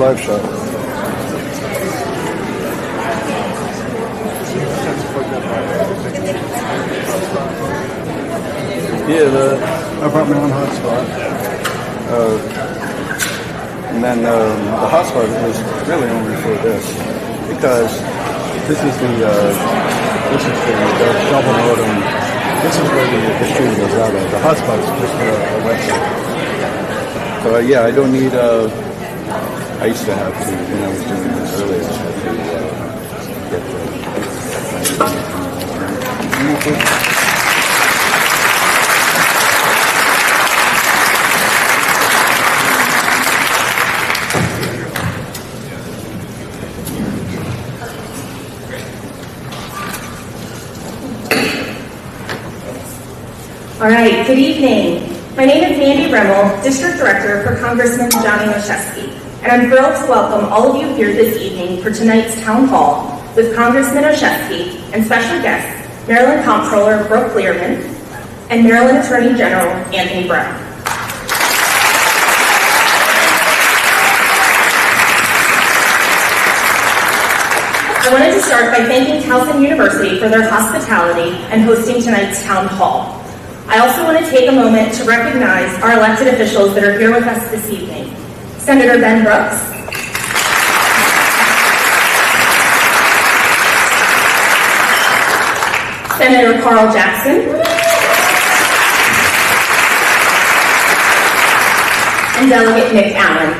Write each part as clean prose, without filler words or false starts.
live shot. Yeah, I brought my own hotspot. And then the hotspot was really only for this, because this is the double modem. This is where the stream goes out of. The hotspot is just for a website. So yeah, I don't need I used to have to, when I was doing this earlier, to get the All right, good evening. My name is MD-02, District Director for Congressman Olszeski, and I'm thrilled to welcome all of you here this evening for tonight's Town Hall with Congressman Olszeski and special guests, Maryland Comptroller Brooke Lierman and Maryland Attorney General Anthony Brown. I wanted to start by thanking Towson University for their hospitality and hosting tonight's Town Hall. I also want to take a moment to recognize our elected officials that are here with us this evening. Senator Ben Brooks, Senator Carl Jackson, and Delegate Nick Allen.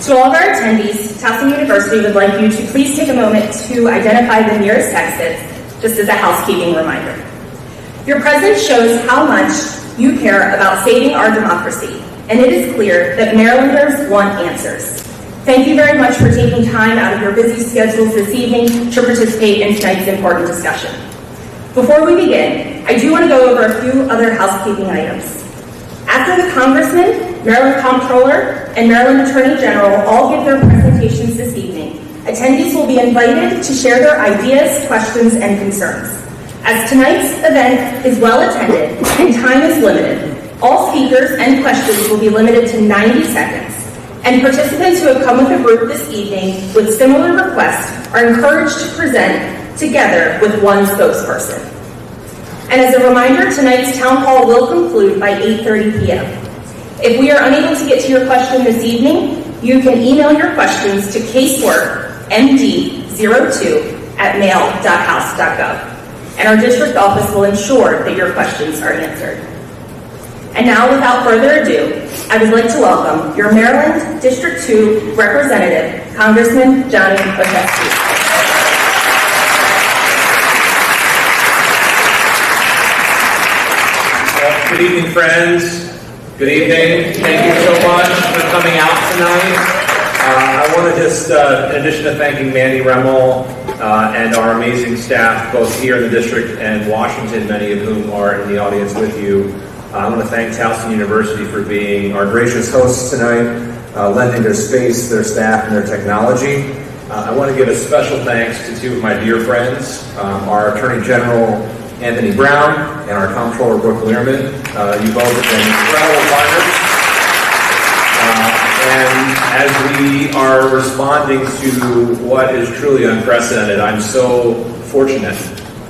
To all of our attendees, Towson University would like you to please take a moment to identify the nearest exits, just as a housekeeping reminder. Your presence shows how much you care about saving our democracy, and it is clear that Marylanders want answers. Thank you very much for taking time out of your busy schedules this evening to participate in tonight's important discussion. Before we begin, I do want to go over a few other housekeeping items. After the Congressman, Maryland Comptroller, and Maryland Attorney General all give their presentations this evening, attendees will be invited to share their ideas, questions, and concerns. As tonight's event is well attended and time is limited, all speakers and questions will be limited to 90 seconds, and participants who have come with a group this evening with similar requests are encouraged to present together with one spokesperson. And as a reminder, tonight's town hall will conclude by 8:30 p.m. If we are unable to get to your question this evening, you can email your questions to casework MD-02@mail.house.gov, and our district office will ensure that your questions are answered. And now, without further ado, I would like to welcome your Maryland District 2 Representative, Congressman Olszeski. Good evening, friends. Good evening. Thank you so much for coming out tonight. I want to just, in addition to thanking Mandy Remmel and our amazing staff, both here in the district and Washington, many of whom are in the audience with you, I want to thank Towson University for being our gracious hosts tonight, lending their space, their staff, and their technology. I want to give a special thanks to two of my dear friends, our Attorney General Anthony Brown and our Comptroller Brooke Lierman. You both have been incredible partners. And as we are responding to what is truly unprecedented, I'm so fortunate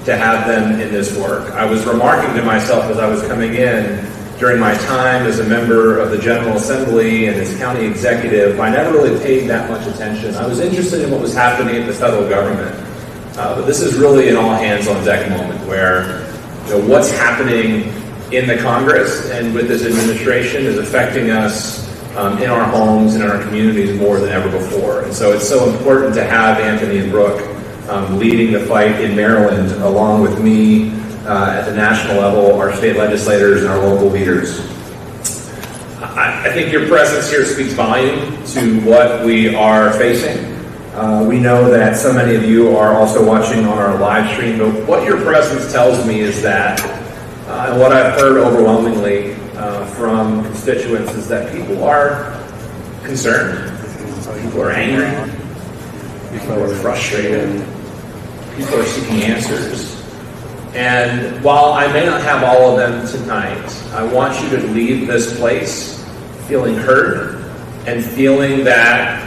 to have them in this work. I was remarking to myself as I was coming in, during my time as a member of the General Assembly and as county executive, I never really paid that much attention. I was interested in what was happening at the federal government. But this is really an all-hands-on-deck moment where what's happening in the Congress and with this administration is affecting us in our homes and in our communities more than ever before. And so it's so important to have Anthony and Brooke leading the fight in Maryland along with me at the national level, our state legislators, and our local leaders. I think your presence here speaks volume to what we are facing. We know that so many of you are also watching on our live stream, but what your presence tells me is that, and what I've heard overwhelmingly from constituents is that people are concerned, people are angry, people are frustrated, people are seeking answers. And while I may not have all of them tonight, I want you to leave this place feeling heard and feeling that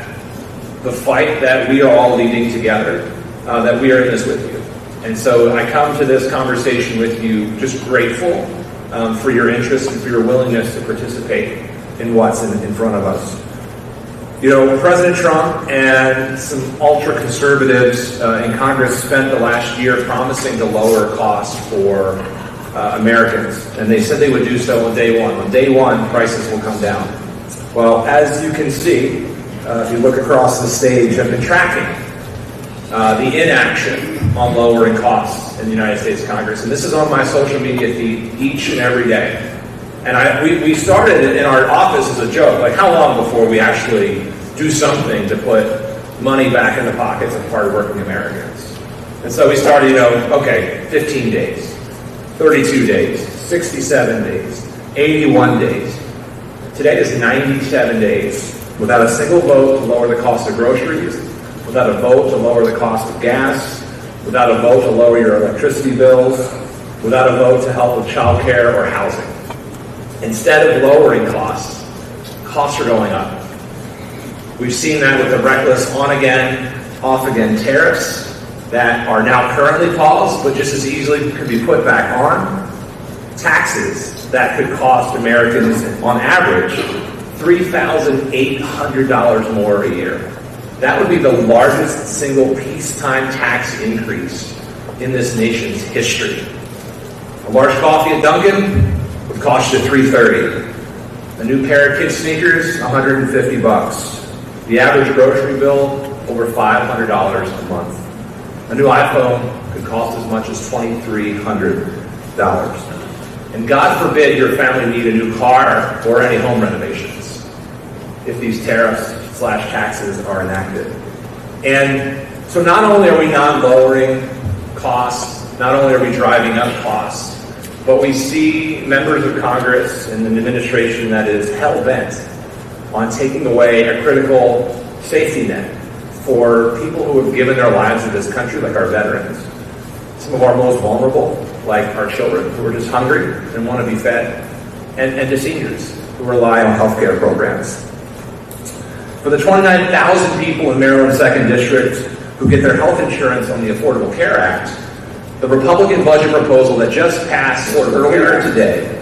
the fight that we are all leading together, that we are in this with you. And so I come to this conversation with you just grateful for your interest and for your willingness to participate in what's in front of us. You know, President Trump and some ultra-conservatives in Congress spent the last year promising to lower costs for Americans. And they said they would do so on day one. On day one, prices will come down. Well, as you can see, if you look across the stage, I've been tracking the inaction on lowering costs in the United States Congress. And this is on my social media feed each and every day. And we started it in our office as a joke, like how long before we actually do something to put money back in the pockets of hardworking Americans? And so we started, okay, 15 days, 32 days, 67 days, 81 days. Today is 97 days without a single vote to lower the cost of groceries, without a vote to lower the cost of gas, without a vote to lower your electricity bills, without a vote to help with child care or housing. Instead of lowering costs are going up. We've seen that with the reckless on-again, off-again tariffs that are now currently paused, but just as easily could be put back on. Taxes that could cost Americans, on average, $3,800 more a year. That would be the largest single peacetime tax increase in this nation's history. A large coffee at Dunkin' would cost you $3.30. A new pair of kids' sneakers, $150. The average grocery bill, over $500 a month. A new iPhone could cost as much as $2,300. And God forbid your family need a new car or any home renovations if these tariffs/taxes are enacted. And so not only are we not lowering costs, not only are we driving up costs, but we see members of Congress and an administration that is hell-bent on taking away a critical safety net for people who have given their lives to this country, like our veterans. Some of our most vulnerable, like our children who are just hungry and want to be fed, and to seniors who rely on health care programs. For the 29,000 people in Maryland's 2nd District who get their health insurance on the Affordable Care Act, the Republican budget proposal that just passed earlier today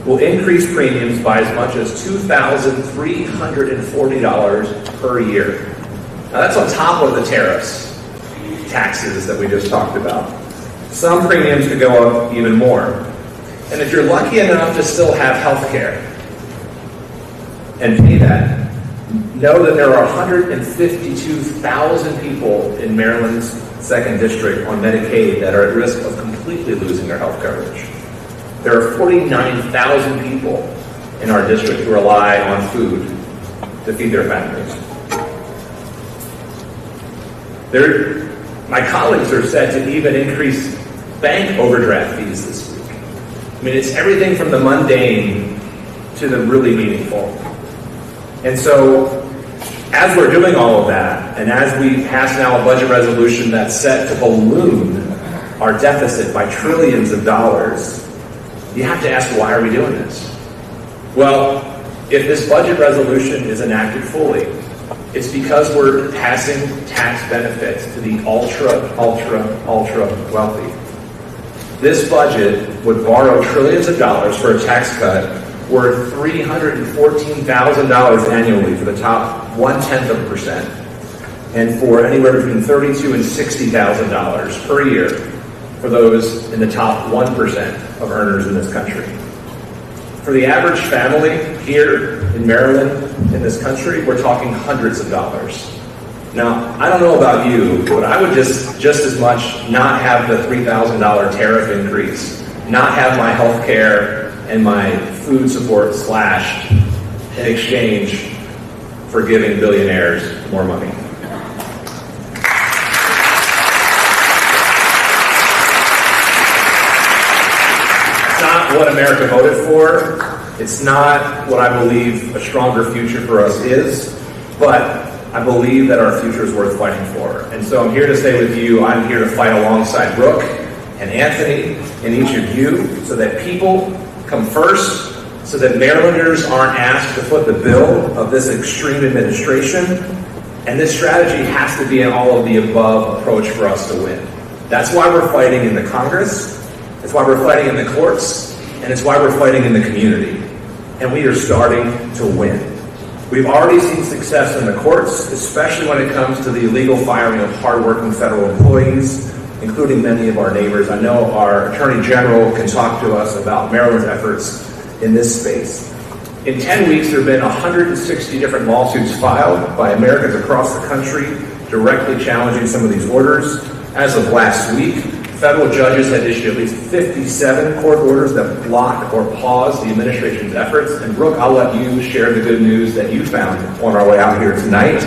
will increase premiums by as much as $2,340 per year. Now that's on top of the tariffs, taxes that we just talked about. Some premiums could go up even more. And if you're lucky enough to still have health care and pay that, know that there are 152,000 people in Maryland's 2nd District on Medicaid that are at risk of completely losing their health coverage. There are 49,000 people in our district who rely on food to feed their families. My colleagues are set to even increase bank overdraft fees this week. I mean, it's everything from the mundane to the really meaningful. And so, as we're doing all of that, and as we pass now a budget resolution that's set to balloon our deficit by trillions of dollars, you have to ask, why are we doing this? Well, if this budget resolution is enacted fully, it's because we're passing tax benefits to the ultra wealthy. This budget would borrow trillions of dollars for a tax cut worth $314,000 annually for the top 0.1%, and for anywhere between $32,000 and $60,000 per year for those in the top 1% of earners in this country. For the average family here in Maryland, in this country, we're talking hundreds of dollars. Now, I don't know about you, but I would just as much not have the $3,000 tariff increase, not have my health care and my food support slashed in exchange for giving billionaires more money. It's not what America voted for. It's not what I believe a stronger future for us is, but I believe that our future is worth fighting for. And so I'm here to say with you, I'm here to fight alongside Brooke and Anthony and each of you, so that people come first, so that Marylanders aren't asked to foot the bill of this extreme administration. And this strategy has to be an all of the above approach for us to win. That's why we're fighting in the Congress, it's why we're fighting in the courts, and it's why we're fighting in the community. And we are starting to win. We've already seen success in the courts, especially when it comes to the illegal firing of hardworking federal employees, including many of our neighbors. I know our Attorney General can talk to us about Maryland's efforts in this space. In 10 weeks, there have been 160 different lawsuits filed by Americans across the country directly challenging some of these orders. As of last week, federal judges had issued at least 57 court orders that block or pause the administration's efforts. And Brooke, I'll let you share the good news that you found on our way out here tonight.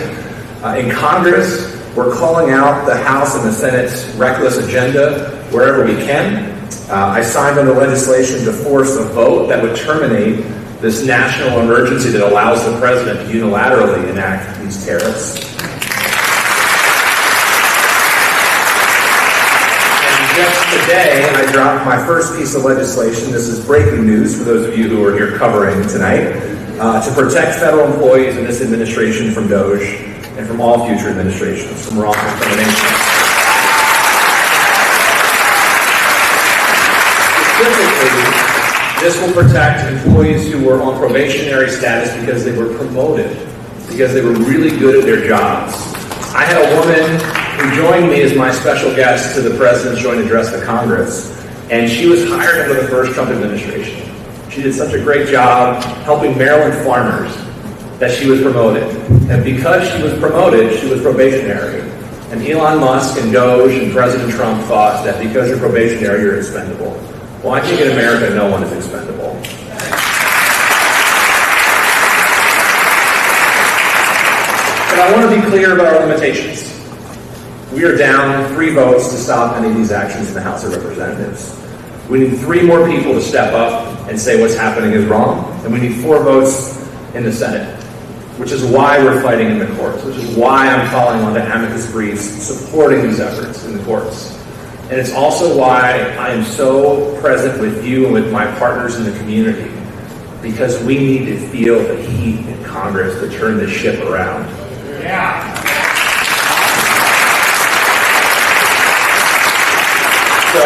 In Congress, we're calling out the House and the Senate's reckless agenda wherever we can. I signed on the legislation to force a vote that would terminate this national emergency that allows the president to unilaterally enact these tariffs. And just today, I dropped my first piece of legislation. This is breaking news for those of you who are here covering tonight, to protect federal employees in this administration from DOGE and from all future administrations from wrongful termination. Specifically, this will protect employees who were on probationary status because they were promoted, because they were really good at their jobs. I had a woman who joined me as my special guest to the President's Joint Address to Congress, and she was hired under the first Trump administration. She did such a great job helping Maryland farmers that she was promoted. And because she was promoted, she was probationary. And Elon Musk and DOGE and President Trump thought that because you're probationary, you're expendable. Well, I think in America, no one is expendable. But I want to be clear about our limitations. We are down 3 votes to stop any of these actions in the House of Representatives. We need 3 more people to step up and say what's happening is wrong. And we need 4 votes in the Senate, which is why we're fighting in the courts, which is why I'm calling on the amicus briefs supporting these efforts in the courts. And it's also why I am so present with you and with my partners in the community, because we need to feel the heat in Congress to turn this ship around. Yeah. So,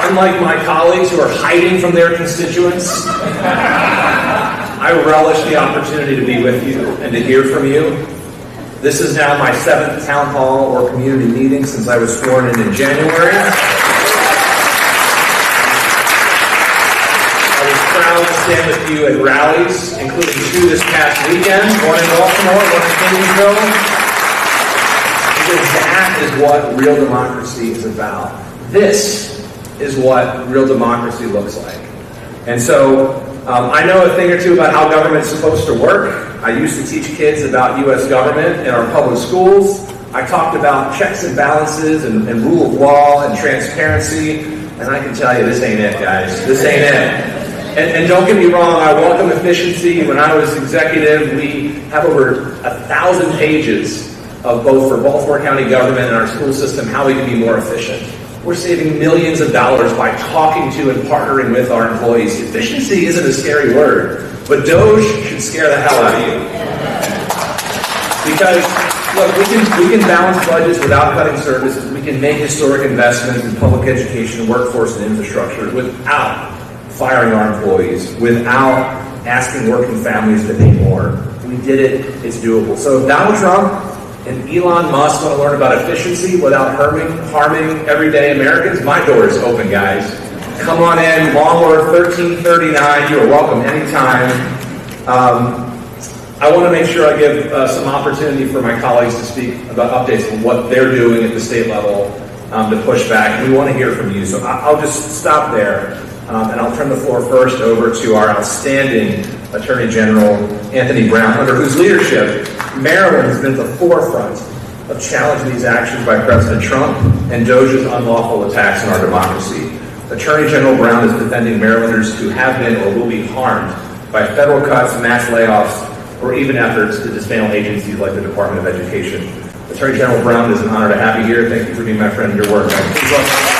unlike my colleagues who are hiding from their constituents, I relish the opportunity to be with you and to hear from you. This is now my 7th town hall or community meeting since I was sworn in January. I was proud to stand with you at rallies, including 2 this past weekend, one in Baltimore, one in Kingsville. Because that is what real democracy is about. This is what real democracy looks like. And so, I know a thing or two about how government is supposed to work. I used to teach kids about U.S. government in our public schools. I talked about checks and balances and rule of law and transparency. And I can tell you, this ain't it, guys. This ain't it. And don't get me wrong, I welcome efficiency. When I was executive, we have over 1,000 pages of both for Baltimore County government and our school system, how we can be more efficient. We're saving millions of dollars by talking to and partnering with our employees. Efficiency isn't a scary word, but DOGE should scare the hell out of you. Because, look, we can balance budgets without cutting services. We can make historic investments in public education, workforce, and infrastructure without firing our employees, without asking working families to pay more. We did it. It's doable. So if Donald Trump and Elon Musk want to learn about efficiency without harming everyday Americans, my door is open, guys. Come on in, Longworth 1339. You are welcome anytime. I want to make sure I give some opportunity for my colleagues to speak about updates on what they're doing at the state level to push back. We want to hear from you. So I'll just stop there, and I'll turn the floor first over to our outstanding Attorney General, Anthony Brown, under whose leadership Maryland has been at the forefront of challenging these actions by President Trump and DOGE's unlawful attacks on our democracy. Attorney General Brown is defending Marylanders who have been or will be harmed by federal cuts, mass layoffs, or even efforts to dismantle agencies like the Department of Education. Attorney General Brown, it is an honor to have you here. Thank you for being my friend in your work. Please welcome.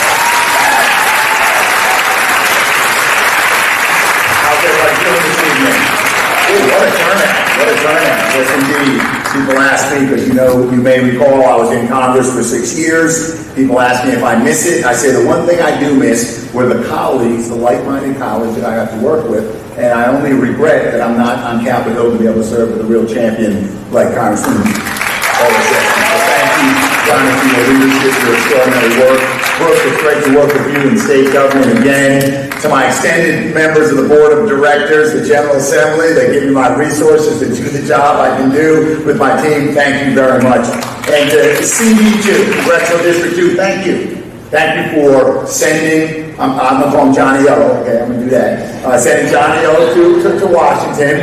a turnout. Yes, indeed. People ask me, because you may recall I was in Congress for 6 years. People ask me if I miss it. I say the one thing I do miss were the colleagues, the like-minded colleagues that I have to work with. And I only regret that I'm not on Capitol Hill to be able to serve with a real champion like Congressman Olszeski. So thank you, Johnny, for your leadership, your extraordinary work. Brooke, it's great to work with you in state government again. To my extended members of the Board of Directors, the General Assembly, they give me my resources to do the job I can do with my team. Thank you very much. And to CD2, Congressional District 2, thank you. Thank you for sending, I'm going to call him Johnny O, okay, I'm going to do that. Sending Johnny O to Washington,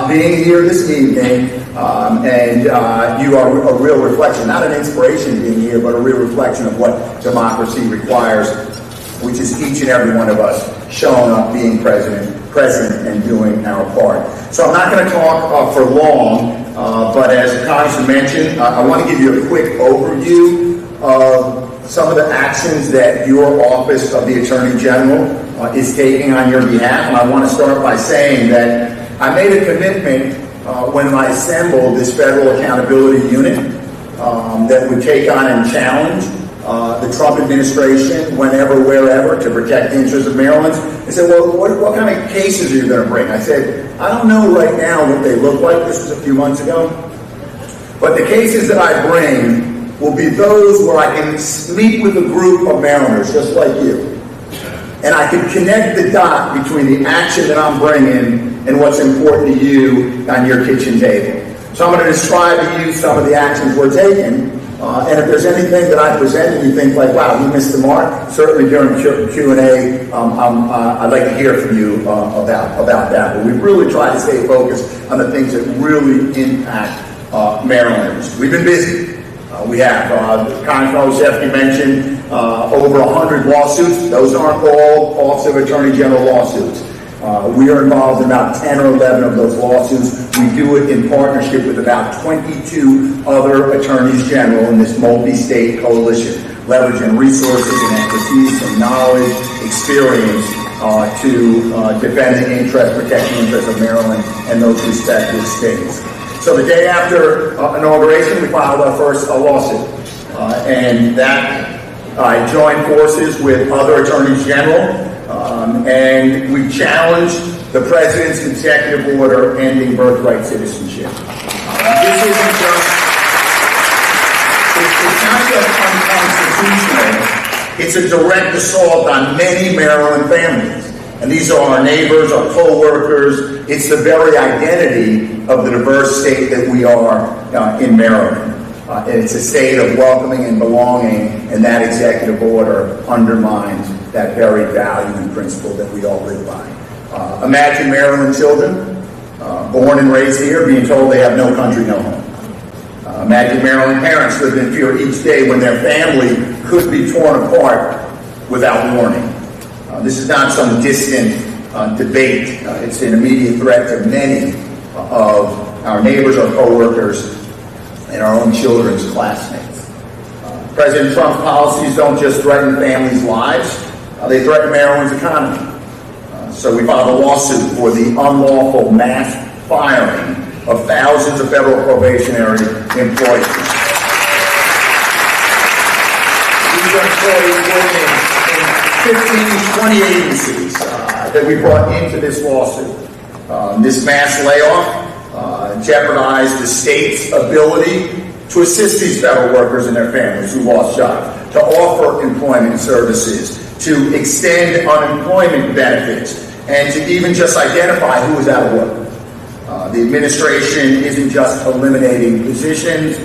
being here this evening, and you are a real reflection, not an inspiration being here, but a real reflection of what democracy requires, which is each and every one of us showing up, being present, and doing our part. So I'm not going to talk for long, but as the Congressman mentioned, I want to give you a quick overview of some of the actions that your Office of the Attorney General is taking on your behalf. And I want to start by saying that I made a commitment when I assembled this Federal Accountability Unit that would take on and challenge the Trump administration whenever, wherever, to protect the interests of Maryland. They said, well, what kind of cases are you going to bring? I said, I don't know right now what they look like. This was a few months ago. But the cases that I bring will be those where I can meet with a group of Marylanders just like you. And I can connect the dot between the action that I'm bringing and what's important to you on your kitchen table. So I'm going to describe to you some of the actions we're taking. And if there's anything that I present and you think like, wow, you missed the mark, certainly during Q&A, I'd like to hear from you about that. But we've really tried to stay focused on the things that really impact Marylanders. We've been busy. We have, Congressman Olszeski mentioned, over 100 lawsuits. Those aren't all Office of Attorney General lawsuits. We are involved in about 10 or 11 of those lawsuits. We do it in partnership with about 22 other attorneys general in this multi-state coalition, leveraging resources and expertise and knowledge, experience to defend the interest, protect the interests of Maryland and those respective states. So the day after inauguration, we filed our first lawsuit. And that I joined forces with other attorneys general, and we challenged the president's executive order ending birthright citizenship. This isn't just, it's not just unconstitutional, it's a direct assault on many Maryland families. And these are our neighbors, our co-workers. It's the very identity of the diverse state that we are in Maryland. It's a state of welcoming and belonging, and that executive order undermines that very value and principle that we all live by. Imagine Maryland children, born and raised here, being told they have no country, no home. Imagine Maryland parents living in fear each day when their family could be torn apart without warning. This is not some distant debate. It's an immediate threat to many of our neighbors, our co-workers, and our own children's classmates. President Trump's policies don't just threaten families' lives, they threaten Maryland's economy. So we filed a lawsuit for the unlawful mass firing of thousands of federal probationary employees. These are employees working in 15, 20 agencies that we brought into this lawsuit. This mass layoff jeopardized the state's ability to assist these federal workers and their families who lost jobs, to offer employment services, to extend unemployment benefits, and to even just identify who is out of work. The administration isn't just eliminating positions,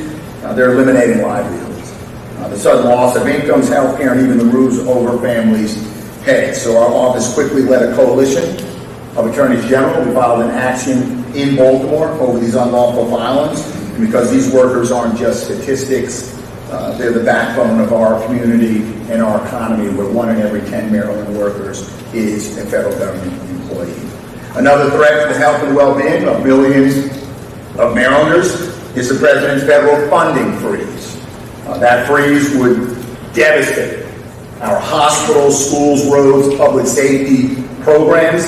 they're eliminating livelihoods. The sudden loss of incomes, health care, and even the roofs over families' heads. So our office quickly led a coalition of attorneys general. We filed an action in Baltimore over these unlawful filings. And because these workers aren't just statistics, they're the backbone of our community and our economy, where 1 in every 10 Maryland workers is a federal government employee. Another threat to the health and well-being of millions of Marylanders is the president's federal funding freeze. That freeze would devastate our hospitals, schools, roads, public safety programs,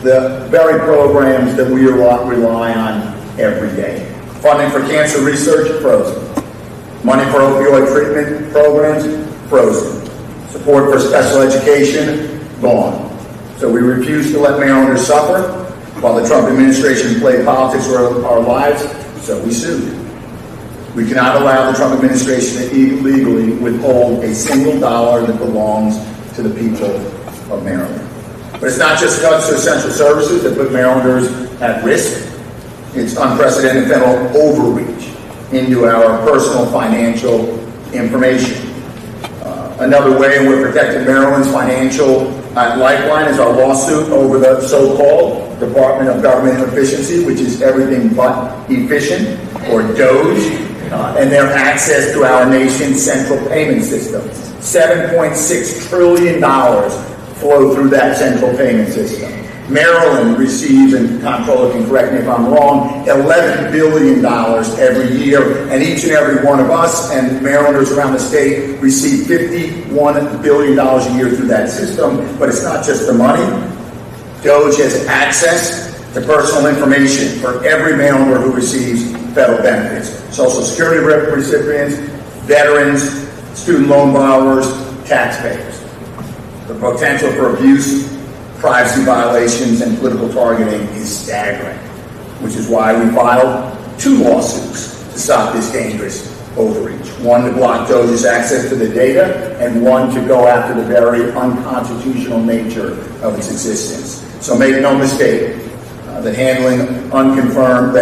the very programs that we rely on every day. Funding for cancer research, frozen. Money for opioid treatment programs, frozen. Support for special education, gone. So we refuse to let Marylanders suffer while the Trump administration played politics with our lives, so we sued. We cannot allow the Trump administration to illegally withhold a single dollar that belongs to the people of Maryland. But it's not just cuts to essential services that put Marylanders at risk. It's unprecedented federal overreach into our personal financial information. Another way we're protecting Maryland's financial lifeline is our lawsuit over the so-called Department of Government Efficiency, which is everything but efficient, or DOGE, and their access to our nation's central payment system. $7.6 trillion flow through that central payment system. Maryland receives, and Comptroller can correct me if I'm wrong, $11 billion every year, and each and every one of us and Marylanders around the state receive $51 billion a year through that system. But it's not just the money. DOGE has access to personal information for every Marylander who receives federal benefits. Social Security recipients, veterans, student loan borrowers, taxpayers. The potential for abuse, privacy violations, and political targeting is staggering, which is why we filed 2 lawsuits to stop this dangerous overreach. One to block DOGE's access to the data, and one to go after the very unconstitutional nature of its existence. So make no mistake that handing unconfirmed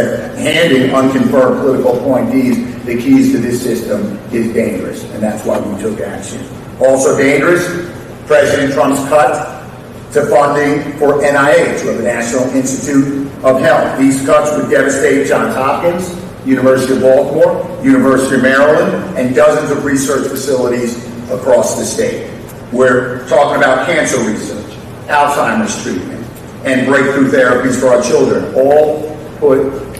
political appointees the keys to this system is dangerous, and that's why we took action. Also dangerous, President Trump's cut to funding for NIH, or the National Institute of Health. These cuts would devastate Johns Hopkins, University of Baltimore, University of Maryland, and dozens of research facilities across the state. We're talking about cancer research, Alzheimer's treatment, and breakthrough therapies for our children, all put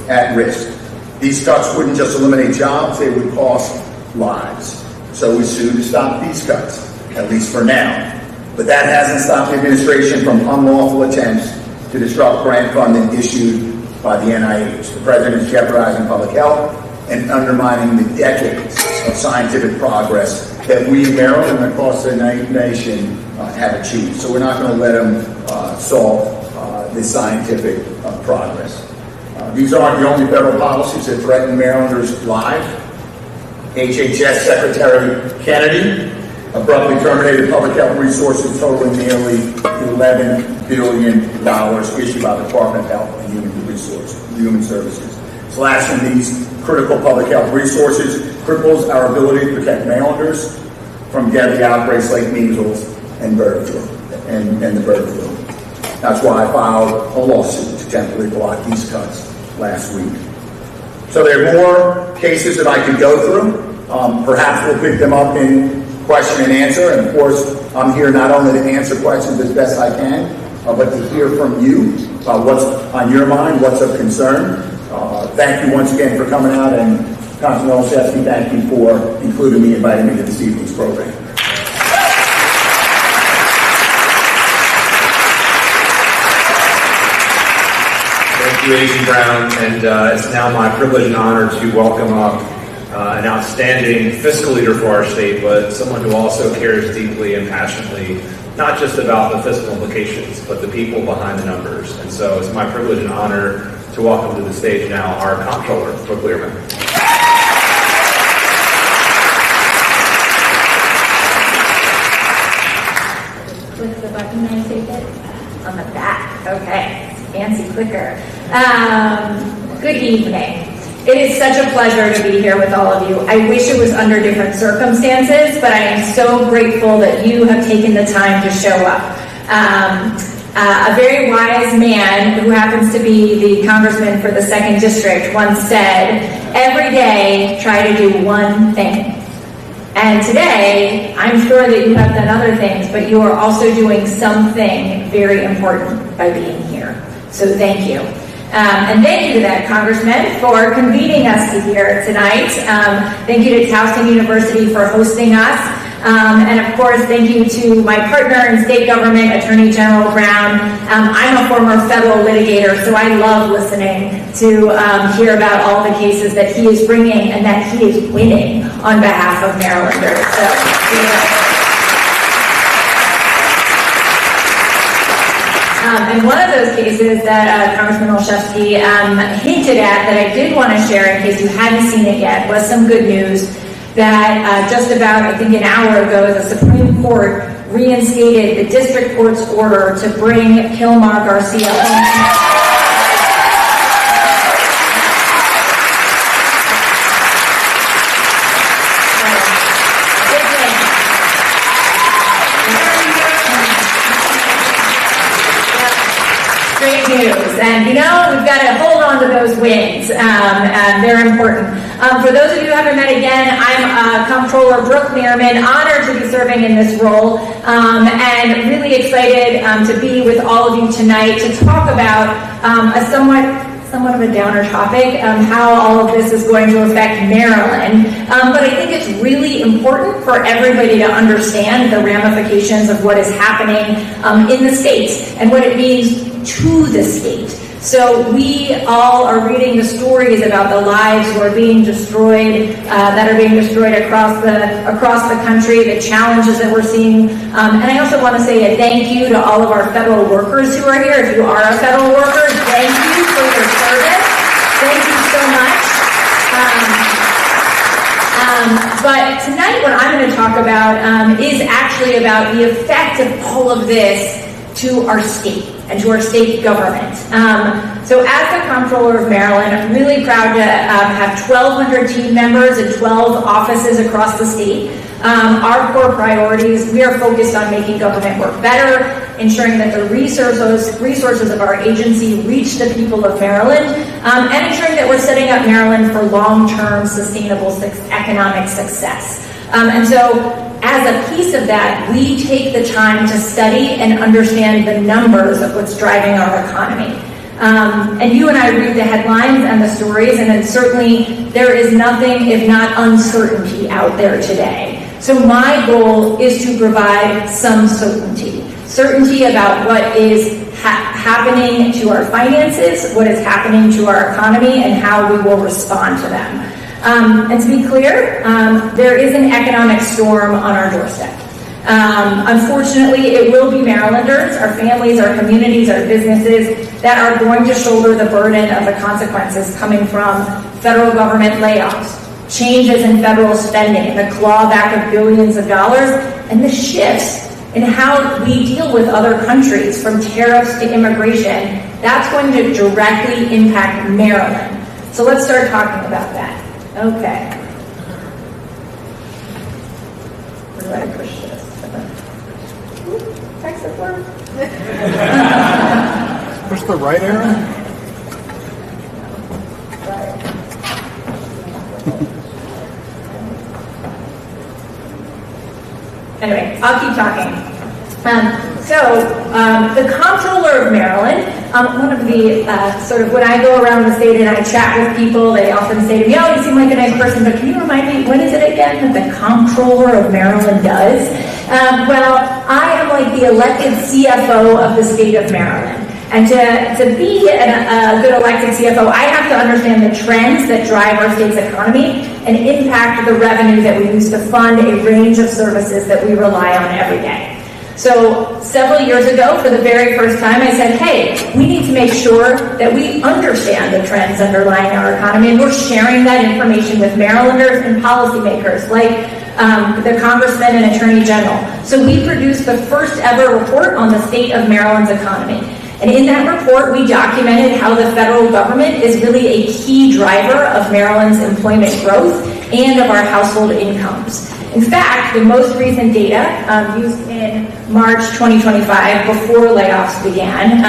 at risk. These cuts wouldn't just eliminate jobs, they would cost lives. So we sued to stop these cuts, at least for now. But that hasn't stopped the administration from unlawful attempts to disrupt grant funding issued by the NIH. The president is jeopardizing public health and undermining the decades of scientific progress that we in Maryland and across the nation have achieved. So we're not going to let them solve this scientific progress. These aren't the only federal policies that threaten Marylanders' lives. HHS Secretary Kennedy abruptly terminated public health resources totaling nearly $11 billion issued by the Department of Health and Human Services. Slashing these critical public health resources cripples our ability to protect Marylanders from deadly outbreaks like measles and bird flu, and the bird flu. That's why I filed a lawsuit to temporarily block these cuts last week. So there are more cases that I could go through. Perhaps we'll pick them up in question and answer. And of course, I'm here not only to answer questions as best I can, but to hear from you what's on your mind, what's of concern. Thank you once again for coming out, and Congressman Olszeski, thank you for including me, inviting me to this evening's program. Thank you, Agent Brown, and it's now my privilege and honor to welcome up an outstanding fiscal leader for our state, but someone who also cares deeply and passionately, not just about the fiscal implications, but the people behind the numbers. And so it's my privilege and honor to welcome to the stage now our Comptroller, Brooke Lierman. Click the button and take it on the back. Okay, fancy clicker. Good evening. It is such a pleasure to be here with all of you. I wish it was under different circumstances, but I am so grateful that you have taken the time to show up. A very wise man who happens to be the congressman for the 2nd District once said, every day try to do one thing. And today, I'm sure that you have done other things, but you are also doing something very important by being here. So thank you. And thank you to that Congressman for convening us here tonight. Thank you to Towson University for hosting us. And of course, thank you to my partner in state government, Attorney General Brown. I'm a former federal litigator, so I love listening to hear about all the cases that he is bringing and that he is winning on behalf of Marylanders. So, and one of those cases that Congressman Olszewski hinted at that I did want to share in case you hadn't seen it yet was some good news that just about, I think, an hour ago, the Supreme Court reinstated the district court's order to bring Kilmar Garcia home. And we've got to hold on to those wins. They're important. For those of you who haven't met again, I'm Comptroller Brooke Lierman, honored to be serving in this role, and really excited to be with all of you tonight to talk about a somewhat of a downer topic, how all of this is going to affect Maryland. But I think it's really important for everybody to understand the ramifications of what is happening in the state and what it means to the state. So we all are reading the stories about the lives who are being destroyed, that are being destroyed across the country, the challenges that we're seeing. And I also want to say a thank you to all of our federal workers who are here. If you are a federal worker, thank you for your service. Thank you so much. But tonight what I'm going to talk about is actually about the effect of all of this to our state and to our state government. So as the Comptroller of Maryland, I'm really proud to have 1,200 team members in 12 offices across the state. Our core priorities, we are focused on making government work better, ensuring that the resources of our agency reach the people of Maryland, and ensuring that we're setting up Maryland for long-term sustainable economic success. And so as a piece of that, we take the time to study and understand the numbers of what's driving our economy. And you and I read the headlines and the stories, and then certainly there is nothing if not uncertainty out there today. So my goal is to provide some certainty about what is happening to our finances, what is happening to our economy, and how we will respond to them. And to be clear, there is an economic storm on our doorstep. Unfortunately, it will be Marylanders, our families, our communities, our businesses that are going to shoulder the burden of the consequences coming from federal government layoffs, changes in federal spending, the clawback of billions of dollars, and the shifts in how we deal with other countries, from tariffs to immigration. That's going to directly impact Maryland. So let's start talking about that. Okay. Where do I push this? Text it for? Push the right arrow? Anyway, I'll keep talking. The Comptroller of Maryland, one of the when I go around the state and I chat with people, they often say to me, "Oh, you seem like a nice person, but can you remind me, what is it again that the Comptroller of Maryland does?" Well, I am like the elected CFO of the state of Maryland. And to be a good elected CFO, I have to understand the trends that drive our state's economy and impact the revenue that we use to fund a range of services that we rely on every day. So several years ago, for the very first time, I said, hey, we need to make sure that we understand the trends underlying our economy, and we're sharing that information with Marylanders and policymakers like the Congressman and Attorney General. So we produced the first ever report on the state of Maryland's economy. And in that report, we documented how the federal government is really a key driver of Maryland's employment growth and of our household incomes. In fact, the most recent data used in March 2025, before layoffs began,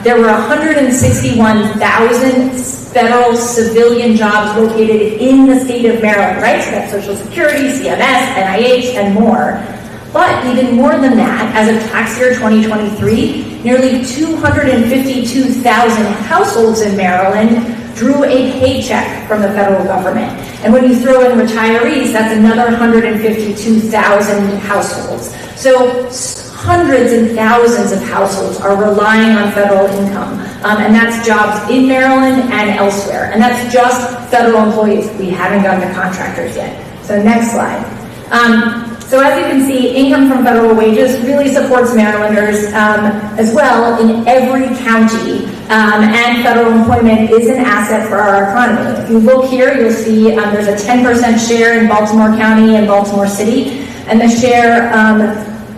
there were 161,000 federal civilian jobs located in the state of Maryland, right? So that's Social Security, CMS, NIH, and more. But even more than that, as of tax year 2023, nearly 252,000 households in Maryland drew a paycheck from the federal government. And when you throw in retirees, that's another 152,000 households. So hundreds and thousands of households are relying on federal income And that's jobs in Maryland and elsewhere. And that's just federal employees. We haven't gotten to contractors yet. So next slide. So as you can see, income from federal wages really supports Marylanders as well in every county, and federal employment is an asset for our economy. If you look here, you'll see there's a 10% share in Baltimore County and Baltimore City, and the share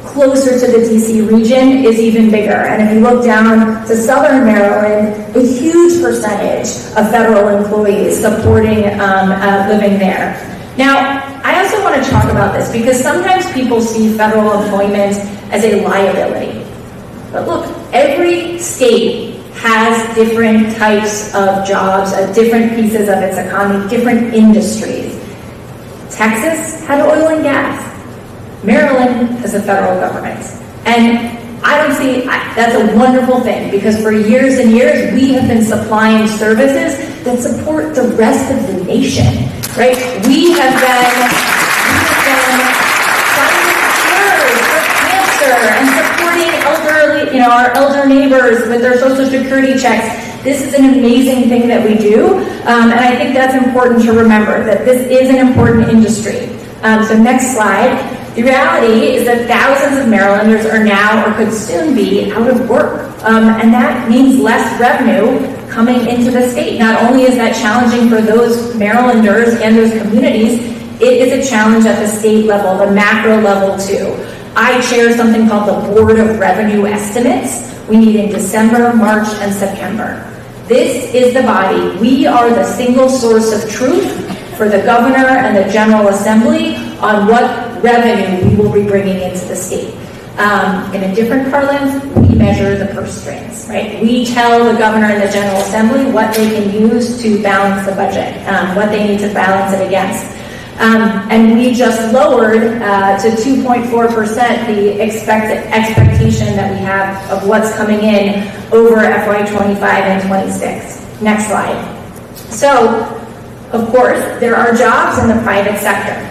closer to the DC region is even bigger. And if you look down to Southern Maryland, a huge percentage of federal employees supporting living there. Now, I also want to talk about this because sometimes people see federal employment as a liability. But look, every state has different types of jobs, different pieces of its economy, different industries. Texas had oil and gas. Maryland has a federal government. And I don't see, that's a wonderful thing because for years and years, we have been supplying services that support the rest of the nation, right? We have been finding cures for cancer and supporting elderly, our elder neighbors with their Social Security checks. This is an amazing thing that we do, and I think that's important to remember, that this is an important industry. So next slide. The reality is that thousands of Marylanders are now or could soon be out of work, and that means less revenue coming into the state. Not only is that challenging for those Marylanders and those communities, it is a challenge at the state level, the macro level too. I chair something called the Board of Revenue Estimates. We meet in December, March, and September. This is the body. We are the single source of truth for the governor and the General Assembly on what revenue we will be bringing into the state. In a different parlance, we measure the purse strings, right? We tell the governor and the General Assembly what they can use to balance the budget, what they need to balance it against. And we just lowered to 2.4% the expectation that we have of what's coming in over FY25 and 26. Next slide. So, of course, there are jobs in the private sector.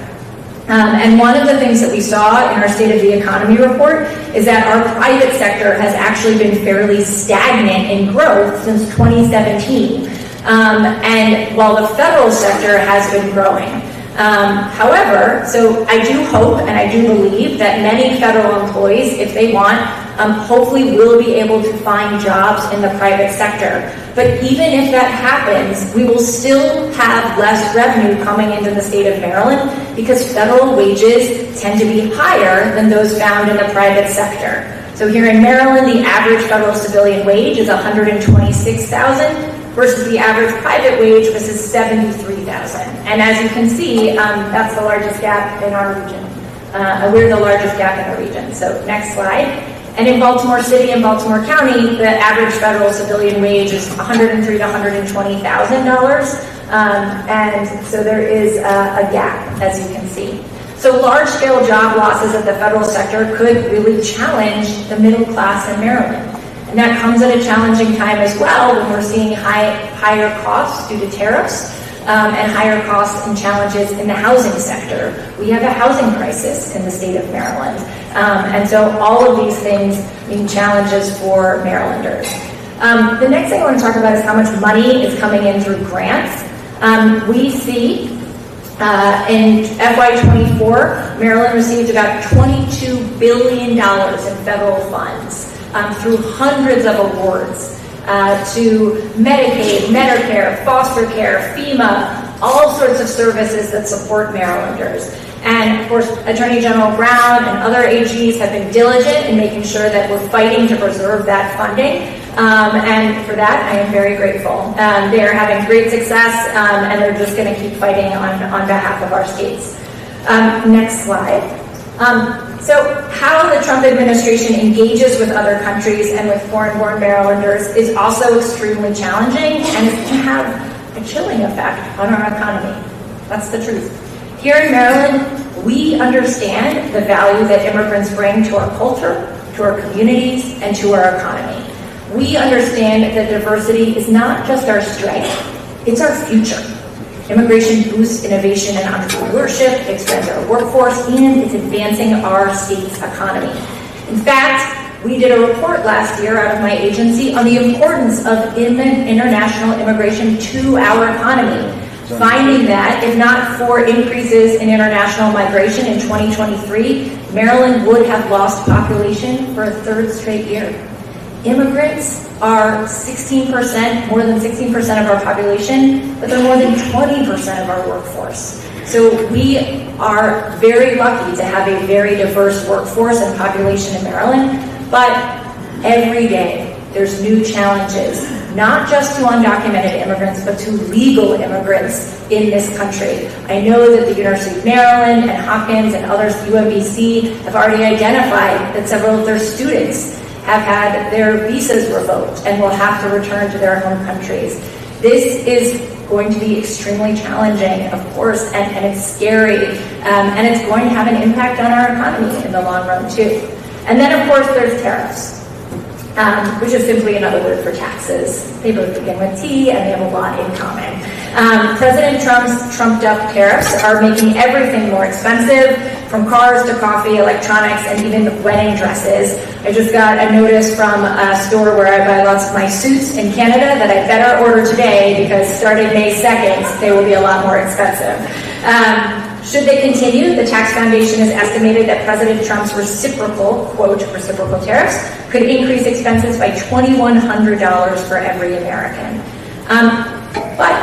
And one of the things that we saw in our State of the Economy report is that our private sector has actually been fairly stagnant in growth since 2017. And while the federal sector has been growing. However, so I do hope and I do believe that many federal employees, if they want, hopefully will be able to find jobs in the private sector. But even if that happens, we will still have less revenue coming into the state of Maryland because federal wages tend to be higher than those found in the private sector. So here in Maryland, the average federal civilian wage is $126,000 versus the average private wage, which is $73,000. And as you can see, that's the largest gap in our region. We're the largest gap in the region. So next slide. And in Baltimore City and Baltimore County, the average federal civilian wage is $103,000 to $120,000. And so there is a gap, as you can see. So large-scale job losses at the federal sector could really challenge the middle class in Maryland. And that comes at a challenging time as well when we're seeing higher costs due to tariffs and higher costs and challenges in the housing sector. We have a housing crisis in the state of Maryland. And so all of these things mean challenges for Marylanders. The next thing I want to talk about is how much money is coming in through grants. We see in FY24, Maryland received about $22 billion in federal funds. Through hundreds of awards to Medicaid, Medicare, foster care, FEMA, all sorts of services that support Marylanders. And of course, Attorney General Brown and other AGs have been diligent in making sure that we're fighting to preserve that funding. And for that, I am very grateful. They are having great success, and they're just going to keep fighting on behalf of our states. Next slide. So how the Trump administration engages with other countries and with foreign-born Marylanders is also extremely challenging, and it can have a chilling effect on our economy. That's the truth. Here in Maryland, we understand the value that immigrants bring to our culture, to our communities, and to our economy. We understand that diversity is not just our strength, it's our future. Immigration boosts innovation and entrepreneurship, expands our workforce, and it's advancing our state's economy. In fact, we did a report last year out of my agency on the importance of international immigration to our economy, finding that if not for increases in international migration in 2023, Maryland would have lost population for a third straight year. Immigrants are 16%, more than 16% of our population, but they're more than 20% of our workforce. So we are very lucky to have a very diverse workforce and population in Maryland, but every day there's new challenges, not just to undocumented immigrants, but to legal immigrants in this country. I know that the University of Maryland and Hopkins and others, UMBC, have already identified that several of their students have had their visas revoked and will have to return to their home countries. This is going to be extremely challenging, of course, and it's scary, and it's going to have an impact on our economy in the long run, too. And then, of course, there's tariffs, which is simply another word for taxes. They both begin with T, and they have a lot in common. President Trump's trumped-up tariffs are making everything more expensive, from cars to coffee, electronics, and even wedding dresses. I just got a notice from a store where I buy lots of my suits in Canada that I better order today because starting May 2nd, they will be a lot more expensive. Should they continue, the Tax Foundation has estimated that President Trump's reciprocal, quote, reciprocal tariffs could increase expenses by $2,100 for every American. But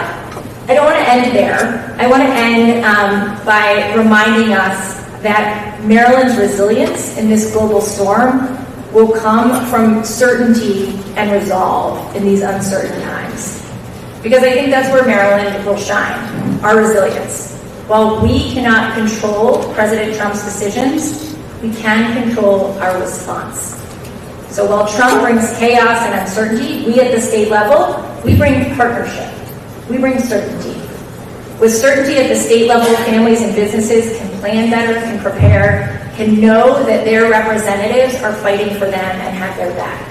I don't want to end there. I want to end by reminding us that Maryland's resilience in this global storm will come from certainty and resolve in these uncertain times. Because I think that's where Maryland will shine, our resilience. While we cannot control President Trump's decisions, we can control our response. So while Trump brings chaos and uncertainty, we at the state level, we bring partnership. We bring certainty. With certainty at the state level, families and businesses can plan better, can prepare, can know that their representatives are fighting for them and have their back.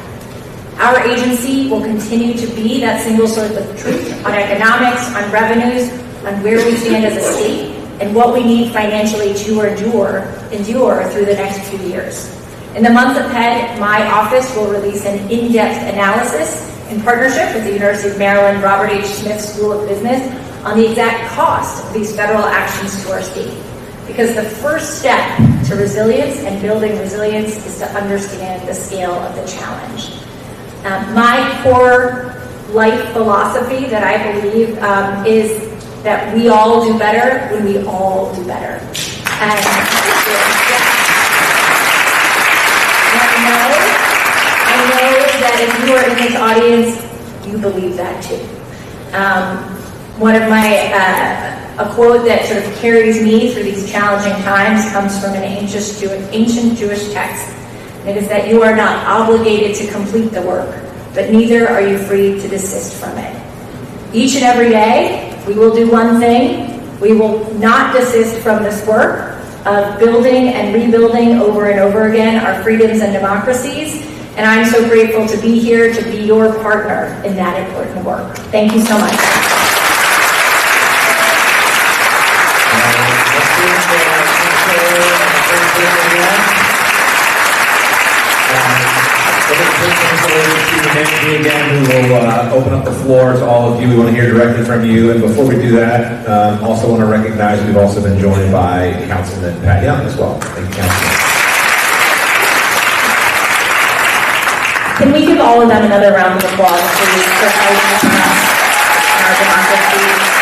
Our agency will continue to be that single source of truth on economics, on revenues, on where we stand as a state, and what we need financially to endure through the next few years. In the months ahead, my office will release an in-depth analysis in partnership with the University of Maryland Robert H. Smith School of Business on the exact cost of these federal actions to our state. Because the first step to resilience and building resilience is to understand the scale of the challenge. My core life philosophy that I believe is that we all do better when we all do better. And I know that if you are in this audience, you believe that too. One of my, a quote that sort of carries me through these challenging times comes from an ancient Jewish text. And it is that you are not obligated to complete the work, but neither are you free to desist from it. Each and every day, we will do one thing. We will not desist from this work of building and rebuilding over and over again our freedoms and democracies. And I'm so grateful to be here to be your partner in that important work. Thank you so much. Again, we will open up the floor to all of you. We want to hear directly from you. And before we do that, also want to recognize we've also been joined by Councilman Pat Young as well. Thank you, Councilman. Can we give all of them another round of applause, please, for fighting for us and our democracy?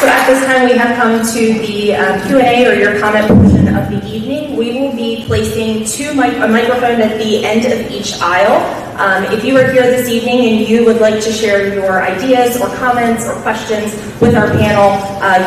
So at this time, we have come to the Q&A or your comment portion of the evening. We will be placing a microphone at the end of each aisle. If you are here this evening and you would like to share your ideas or comments or questions with our panel,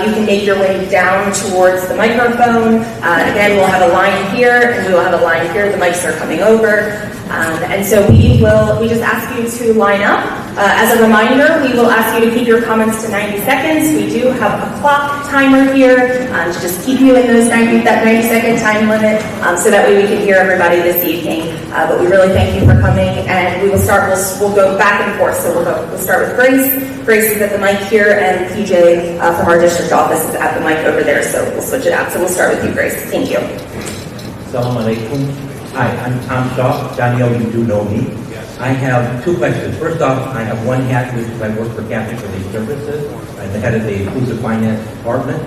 you can make your way down towards the microphone. Again, we'll have a line here and we will have a line here. The mics are coming over. And so we just ask you to line up. As a reminder, we will ask you to keep your comments to 90 seconds. We do have a clock timer here to just keep you in that 90-second time limit so that way we can hear everybody this evening. But we really thank you for coming, and we will start. We'll go back and forth. So we'll start with Grace. Grace is at the mic here, and PJ from our district office is at the mic over there. So we'll switch it out. So we'll start with you, Grace. Thank you. Assalamu alaikum. Hi, I'm Tom Shaw. Danielle, you do know me. I have two questions. First off, I have one hat, which is I work for Catholic Relief Services. I'm the head of the Inclusive Finance Department.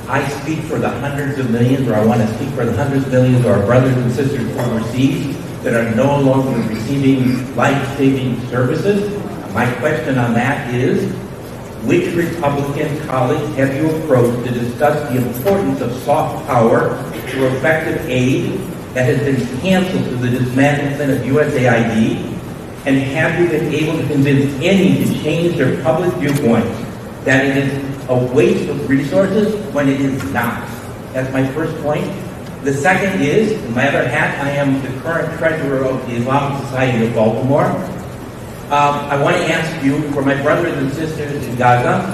I speak for the hundreds of millions, or I want to speak for the hundreds of millions of our brothers and sisters overseas that are no longer receiving life-saving services. My question on that is, which Republican colleagues have you approached to discuss the importance of soft power through effective aid that has been canceled through the dismantlement of USAID? And have you been able to convince any to change their public viewpoints that it is a waste of resources when it is not? That's my first point. The second is, in my other hat, I am the current treasurer of the Islamic Society of Baltimore. I want to ask you, for my brothers and sisters in Gaza,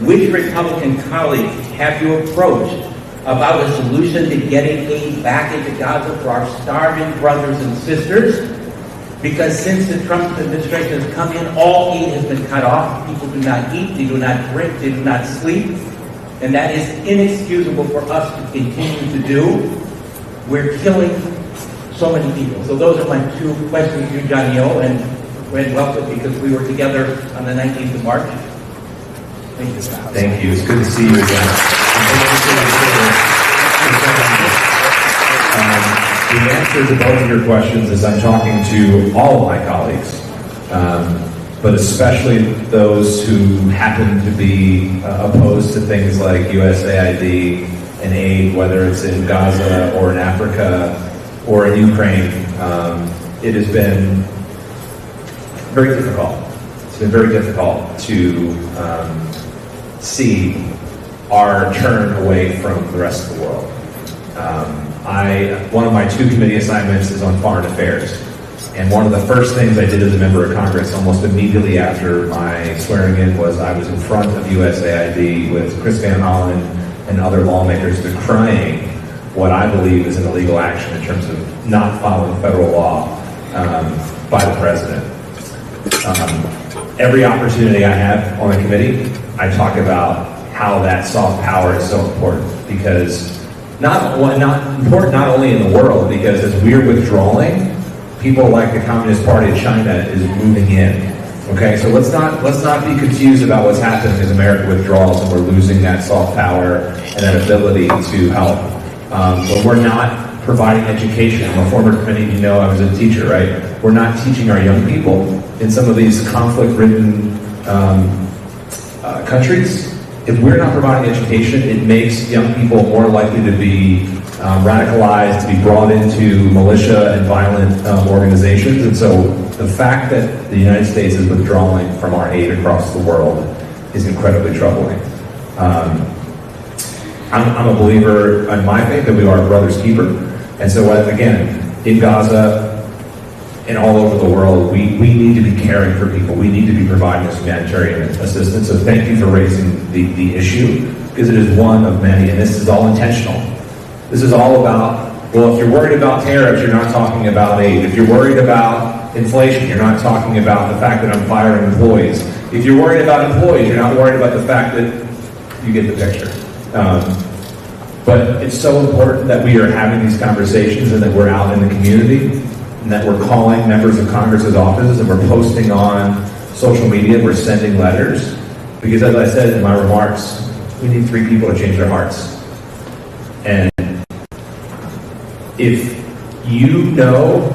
which Republican colleagues have you approached about a solution to getting aid back into Gaza for our starving brothers and sisters? Because since the Trump administration has come in, all aid has been cut off. People do not eat, they do not drink, they do not sleep. And that is inexcusable for us to continue to do. We're killing so many people. So those are my two questions to you, Johnny O, and welcome, because we were together on the 19th of March. Thank you. Thank you. It's good to see you again. The answer to both of your questions is I'm talking to all of my colleagues, but especially those who happen to be opposed to things like USAID and aid, whether it's in Gaza or in Africa or in Ukraine. It has been very difficult. It's been very difficult to see our turn away from the rest of the world. One of my two committee assignments is on foreign affairs. And one of the first things I did as a member of Congress almost immediately after my swearing in was I was in front of USAID with Chris Van Hollen and other lawmakers decrying what I believe is an illegal action in terms of not following federal law by the president. Every opportunity I have on the committee, I talk about how that soft power is so important, because not only in the world, because as we're withdrawing, people like the Communist Party of China is moving in. Okay, so let's not be confused about what's happening as America withdraws and we're losing that soft power and that ability to help. But we're not providing education. I'm a former committee, you know, I was a teacher, right? We're not teaching our young people in some of these conflict-ridden countries. If we're not providing education, it makes young people more likely to be radicalized, to be brought into militia and violent organizations. And so the fact that the United States is withdrawing from our aid across the world is incredibly troubling. I'm a believer in my faith that we are a brother's keeper. And so again, in Gaza and all over the world, we need to be caring for people. We need to be providing this humanitarian assistance. So thank you for raising the issue, because it is one of many, and this is all intentional. This is all about, well, if you're worried about tariffs, you're not talking about aid. If you're worried about inflation, you're not talking about the fact that I'm firing employees. If you're worried about employees, you're not worried about the fact that you get the picture. But it's so important that we are having these conversations and that we're out in the community, and that we're calling members of Congress's offices and we're posting on social media, we're sending letters. Because as I said in my remarks, we need 3 people to change their hearts. And if you know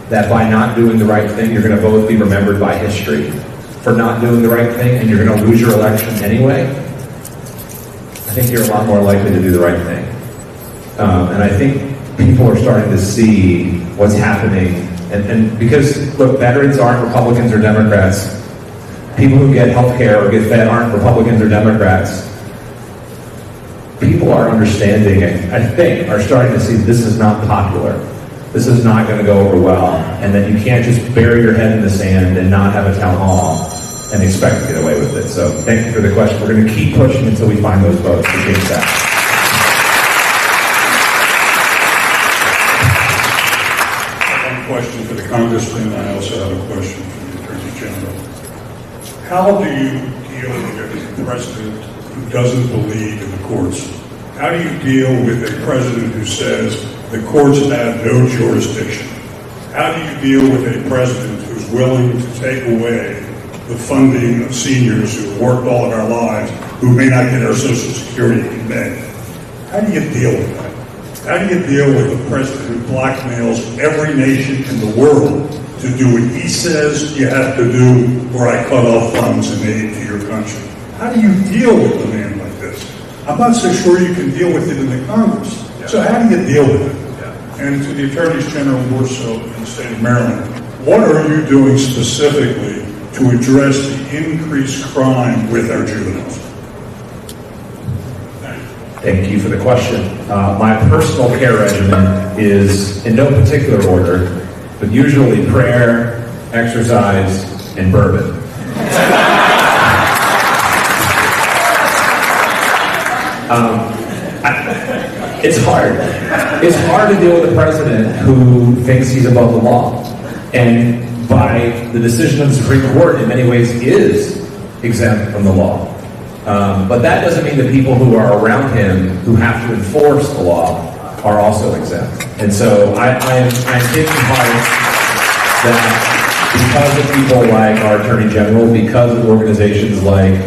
that by not doing the right thing, you're going to both be remembered by history for not doing the right thing, and you're going to lose your election anyway, I think you're a lot more likely to do the right thing. And I think people are starting to see what's happening. And because, look, veterans aren't Republicans or Democrats. People who get health care or get fed aren't Republicans or Democrats. People are understanding, I think, are starting to see this is not popular. This is not going to go over well. And that you can't just bury your head in the sand and not have a town hall and expect to get away with it. So thank you for the question. We're going to keep pushing until we find those votes to change that. Question for the Congressman. I also have a question for the Attorney General. How do you deal with a president who doesn't believe in the courts? How do you deal with a president who says the courts have no jurisdiction. How do you deal with a president who's willing to take away the funding of seniors who have worked all of our lives, who may not get our Social Security in May? How do you deal with that? How do you deal with a president who blackmails every nation in the world to do what he says you have to do, or I cut off funds and aid to your country? How do you deal with a man like this? I'm not so sure you can deal with it in the Congress. So how do you deal with it? And to the Attorneys General more so in the state of Maryland, what are you doing specifically to address the increased crime with our juveniles? Thank you for the question. My personal care regimen is in no particular order, but usually prayer, exercise, and bourbon. It's hard. It's hard to deal with a president who thinks he's above the law. And by the decision of the Supreme Court, in many ways, is exempt from the law. But that doesn't mean the people who are around him who have to enforce the law are also exempt. And so I'm taking heart that because of people like our Attorney General, because of organizations like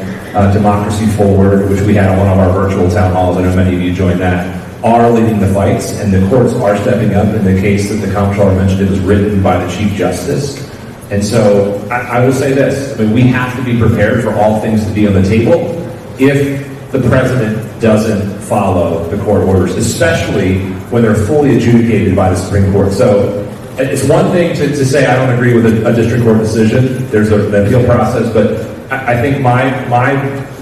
Democracy Forward, which we had on one of our virtual town halls, I know many of you joined that, are leading the fights, and the courts are stepping up. In the case that the Comptroller mentioned, it was written by the Chief Justice. And so I will say this, I mean, we have to be prepared for all things to be on the table if the president doesn't follow the court orders, especially when they're fully adjudicated by the Supreme Court. So it's one thing to say I don't agree with a district court decision. There's an appeal process, but I think my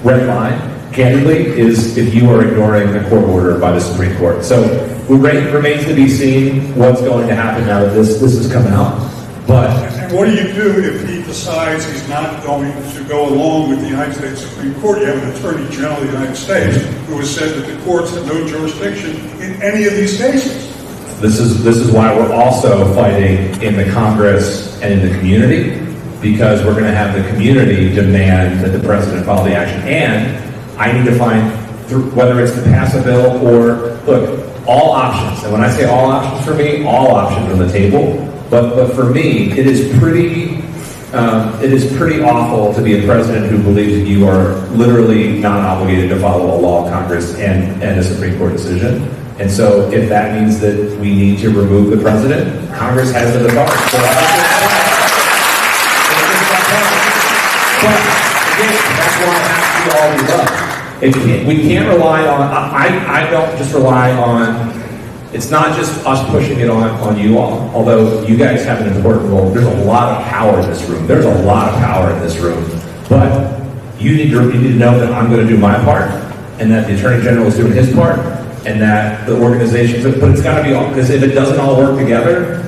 red line, candidly, is if you are ignoring a court order by the Supreme Court. So it remains to be seen what's going to happen now that this has come out. But and what do you do if he decides he's not going to go along with the United States Supreme Court? You have an Attorney General of the United States who has said that the courts have no jurisdiction in any of these cases. This is why we're also fighting in the Congress and in the community, because we're going to have the community demand that the president follow the action. And I need to find, whether it's to pass a bill or, look, all options. And when I say all options for me, all options on the table. But for me, it is pretty awful to be a president who believes that you are literally not obligated to follow a law of Congress and a Supreme Court decision. And so if that means that we need to remove the president, Congress has the authority. So but again, that's why it has to be all of the above. We can't rely on, I don't just rely on, it's not just us pushing it on you all, although you guys have an important role. There's a lot of power in this room. There's a lot of power in this room. But you need to know that I'm going to do my part, and that the Attorney General is doing his part, and that the organizations, but it's got to be all, because if it doesn't all work together,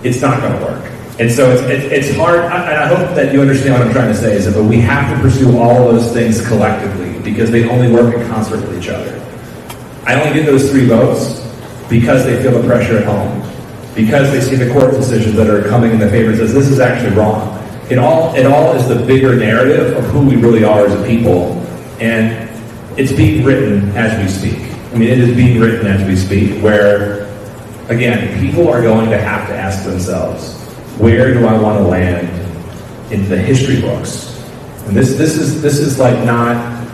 it's not going to work. And so it's hard, and I hope that you understand what I'm trying to say, is that we have to pursue all of those things collectively, because they only work in concert with each other. I only get those 3 votes because they feel the pressure at home, because they see the court decisions that are coming in the favor and says, this is actually wrong. It all is the bigger narrative of who we really are as a people, and it's being written as we speak. I mean, it is being written as we speak, where, again, people are going to have to ask themselves, where do I want to land in the history books? And this is like not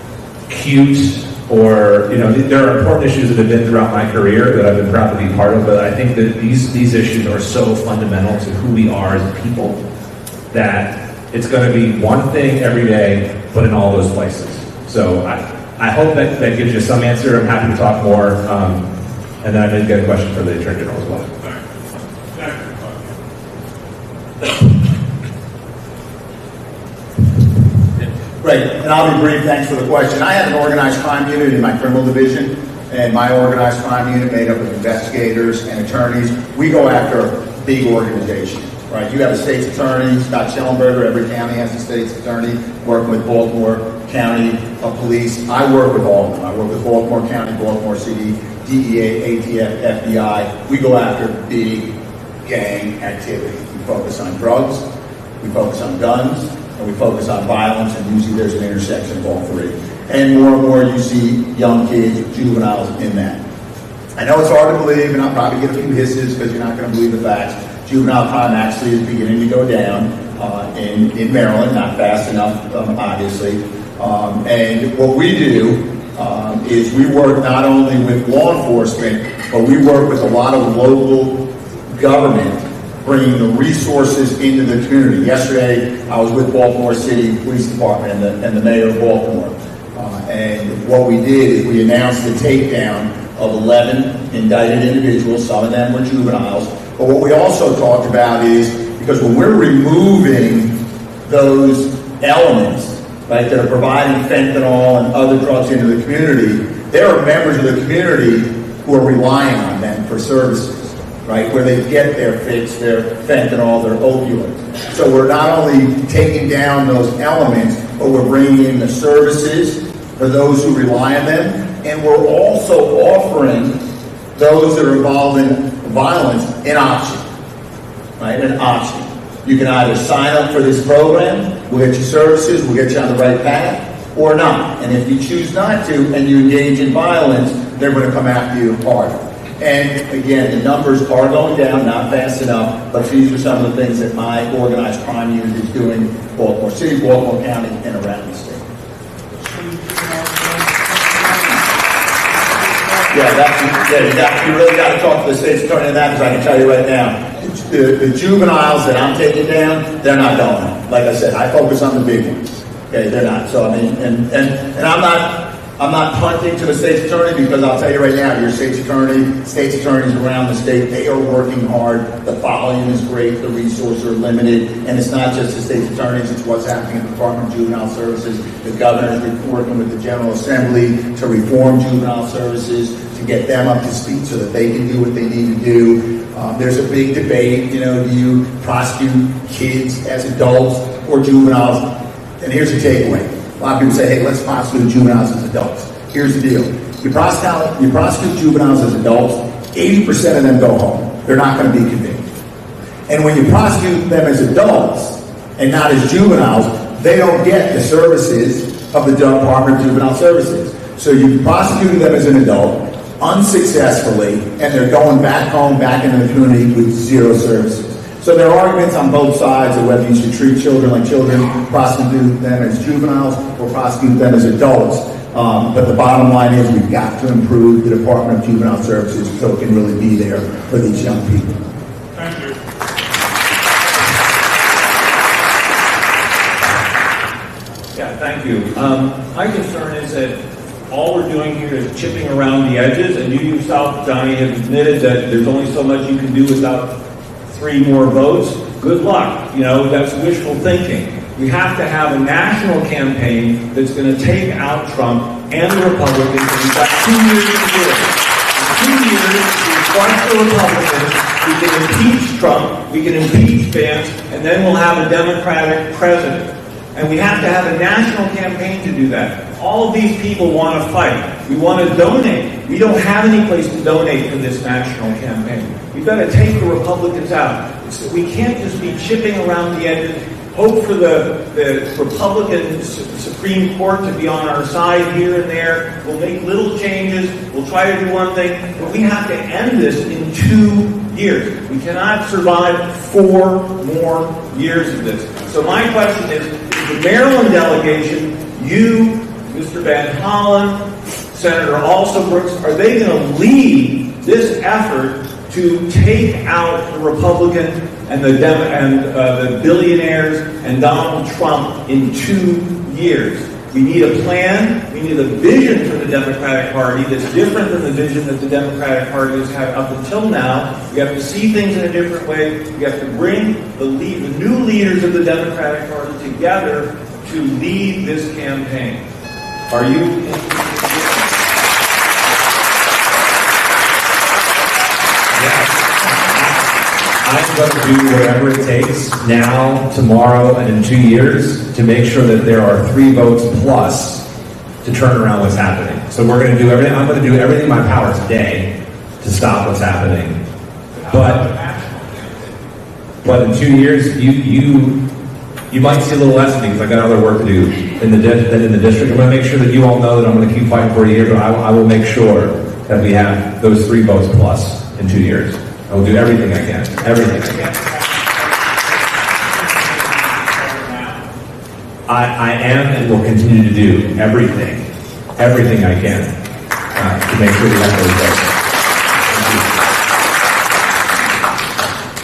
cute, or, you know, there are important issues that have been throughout my career that I've been proud to be part of, but I think that these issues are so fundamental to who we are as a people that it's going to be one thing every day, but in all those places. So I hope that gives you some answer. I'm happy to talk more. And then I did get a question for the Attorney General as well. Right, and I'll be brief, thanks for the question. I have an organized crime unit in my criminal division, and my organized crime unit made up of investigators and attorneys. We go after big organizations, right? You have a state's attorney, Scott Schellenberger, every county has a state's attorney, working with Baltimore County Police. I work with all of them. I work with Baltimore County, Baltimore City, DEA, ATF, FBI. We go after big gang activity. We focus on drugs, we focus on guns, and we focus on violence, and usually there's an intersection of all 3. And more you see young kids, juveniles in that. I know it's hard to believe, and I'll probably get a few hisses because you're not going to believe the facts. Juvenile crime actually is beginning to go down in Maryland, not fast enough, obviously. And what we do is we work not only with law enforcement, but we work with a lot of local government, bringing the resources into the community. Yesterday, I was with Baltimore City Police Department and the mayor of Baltimore. And what we did is we announced the takedown of 11 indicted individuals. Some of them were juveniles. But what we also talked about is, because when we're removing those elements, right, that are providing fentanyl and other drugs into the community, there are members of the community who are relying on them for services, right, where they get their fix, their fentanyl, their opioids. So we're not only taking down those elements, but we're bringing in the services for those who rely on them, and we're also offering those that are involved in violence an option, right, an option. You can either sign up for this program, we'll get you services, we'll get you on the right path, or not. And if you choose not to and you engage in violence, they're going to come after you hard. And again, the numbers are going down, not fast enough, but these are some of the things that my organized crime unit is doing, Baltimore City, Baltimore County, and around the state. You really got to talk to the state's attorney on that, because I can tell you right now, the juveniles that I'm taking down, they're not going home. Like I said, I focus on the big ones. Okay, they're not. So I mean, and I'm not punting to the state's attorney, because I'll tell you right now, your state's attorneys around the state, they are working hard. The volume is great, the resources are limited, and it's not just the state's attorneys, it's what's happening in the Department of Juvenile Services. The governor is working with the General Assembly to reform juvenile services, to get them up to speed so that they can do what they need to do. There's a big debate, do you prosecute kids as adults or juveniles? And here's the takeaway. A lot of people say, hey, let's prosecute juveniles as adults. Here's the deal. You prosecute juveniles as adults, 80% of them go home. They're not going to be convicted. And when you prosecute them as adults and not as juveniles, they don't get the services of the Department of Juvenile Services. So you prosecuted them as an adult, unsuccessfully, and they're going back home, back into the community with zero services. So there are arguments on both sides of whether you should treat children like children, prosecute them as juveniles, or prosecute them as adults. But the bottom line is we've got to improve the Department of Juvenile Services so it can really be there for these young people. Thank you. Yeah, thank you. My concern is that all we're doing here is chipping around the edges, and you yourself, Johnny, have admitted that there's only so much you can do without 3 more votes. Good luck. That's wishful thinking. We have to have a national campaign that's going to take out Trump and the Republicans, and we've got 2 years to do it. In 2 years, we crush the Republicans, we can impeach Trump, we can impeach Vance, and then we'll have a Democratic president. And we have to have a national campaign to do that. All of these people want to fight. We want to donate. We don't have any place to donate for this national campaign. We've got to take the Republicans out. We can't just be chipping around the edges, hope for the Republican Supreme Court to be on our side here and there. We'll make little changes. We'll try to do one thing. But we have to end this in 2 years. We cannot survive 4 more years of this. So my question is the Maryland delegation, you, Mr. Van Hollen, Senator Olszewski, are they going to lead this effort to take out the Republican and the billionaires and Donald Trump in 2 years? We need a plan. We need a vision for the Democratic Party that's different than the vision that the Democratic Party has had up until now. We have to see things in a different way. We have to bring the new leaders of the Democratic Party together to lead this campaign. Are you? I'm going to do whatever it takes now, tomorrow, and in 2 years to make sure that there are 3 votes plus to turn around what's happening. So we're going to do everything. I'm going to do everything in my power today to stop what's happening. But in 2 years, you might see a little less of me because I got other work to do in the district. I'm going to make sure that you all know that I'm going to keep fighting for a year, but I will make sure that we have those 3 votes plus in 2 years. I will do everything I can, everything I can. I am and will continue to do everything I can to make sure we have those votes.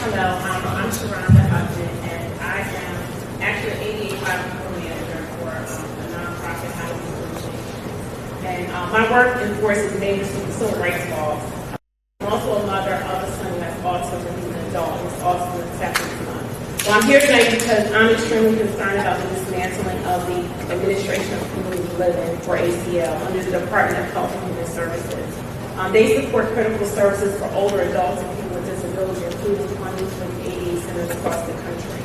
Hello, I'm Sharonda Hudson, and I am actually an 88 manager for a nonprofit housing solution. And my work enforces major civil rights laws. I'm also a mother of a son that's autism. He's an adult, and it's also an acceptance month. Well, I'm here tonight because I'm extremely concerned about the dismantling of the Administration of Community Living, for ACL, under the Department of Health and Human Services. They support critical services for older adults and people with disabilities, including funding for the ADA centers across the country.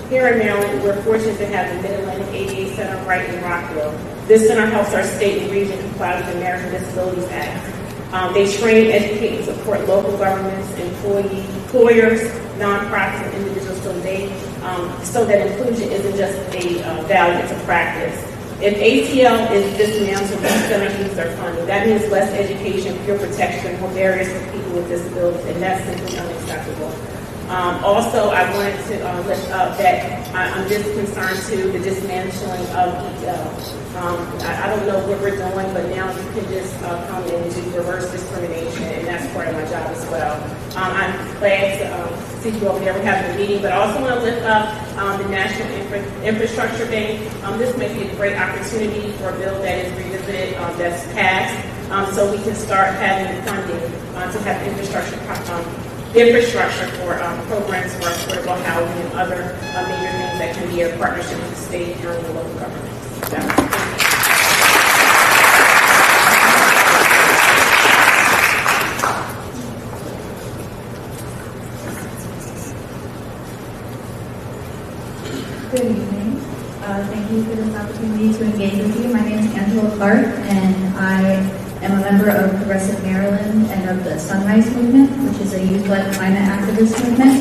Here in Maryland, we're fortunate to have the Mid-Atlantic ADA Center right in Rockville. This center helps our state and region comply with the American Disabilities Act. They train, educate, and support local governments, employers, nonprofits, and individuals so that inclusion isn't just a value, it's a practice. If ACL is dismantled, these centers lose their funding. That means less education, peer protection, more barriers for people with disabilities, and that's simply unacceptable. Also, I wanted to lift up that I'm just concerned to the dismantling of EL. I don't know what we're doing, but now you can just come in and do reverse discrimination, and that's part of my job as well. I'm glad to see you over there. We're having a meeting, but I also want to lift up the National Infrastructure Bank. This may be a great opportunity for a bill that is revisited, that's passed, so we can start having funding to have infrastructure for programs for affordable housing and other major things that can be a partnership with the state and the local government. Good evening. Thank you for this opportunity to engage with you. My name is Angela Clark, and I am a member of Progressive Maryland and of the Sunrise Movement, which is a youth-led climate activist movement.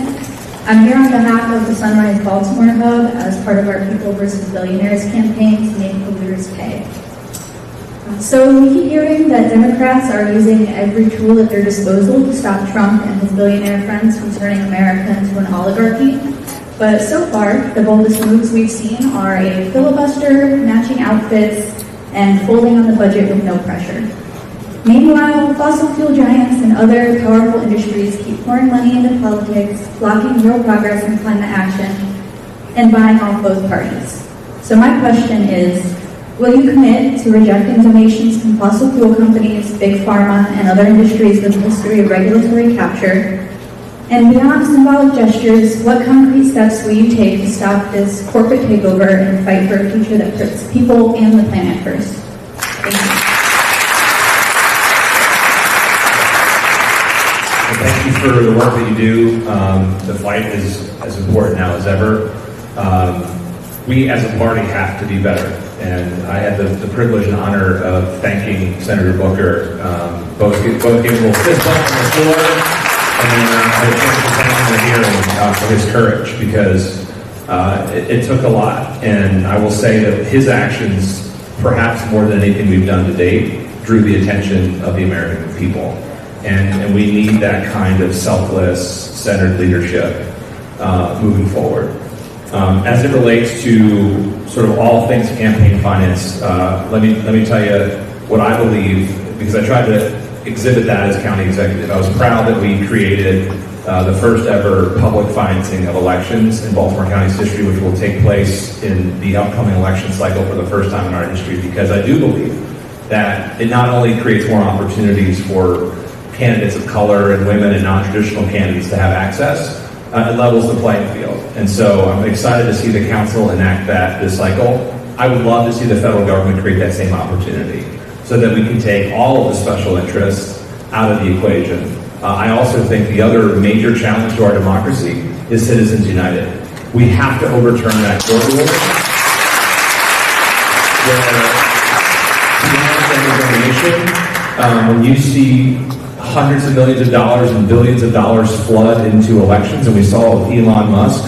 I'm here on behalf of the Sunrise Baltimore Hub as part of our People vs. Billionaires campaign to make polluters pay. So we keep hearing that Democrats are using every tool at their disposal to stop Trump and his billionaire friends from turning America into an oligarchy. But so far, the boldest moves we've seen are a filibuster, matching outfits, and folding on the budget with no pressure. Meanwhile, fossil fuel giants and other powerful industries keep pouring money into politics, blocking real progress in climate action, and buying off both parties. So my question is, will you commit to rejecting donations from fossil fuel companies, big pharma, and other industries with a history of regulatory capture? And beyond symbolic gestures, what concrete steps will you take to stop this corporate takeover and fight for a future that puts people and the planet first? Thank you. Well, thank you for the work that you do. The fight is as important now as ever. We as a party have to be better. And I had the privilege and honor of thanking Senator Booker. Both gave a little fist bump on the floor. And I had a chance to thank him in the hearing for his courage, because it took a lot. And I will say that his actions, perhaps more than anything we've done to date, drew the attention of the American people. And we need that kind of selfless, centered leadership moving forward. As it relates to sort of all things campaign finance, let me tell you what I believe, because I tried to exhibit that as county executive. I was proud that we created the first ever public financing of elections in Baltimore County's history, which will take place in the upcoming election cycle for the first time in our history, because I do believe that it not only creates more opportunities for candidates of color and women and non-traditional candidates to have access, it levels the playing field. And so I'm excited to see the council enact that this cycle. I would love to see the federal government create that same opportunity, so that we can take all of the special interests out of the equation. I also think the other major challenge to our democracy is Citizens United. We have to overturn that court ruling where when you see hundreds of millions of dollars and billions of dollars flood into elections, and we saw with Elon Musk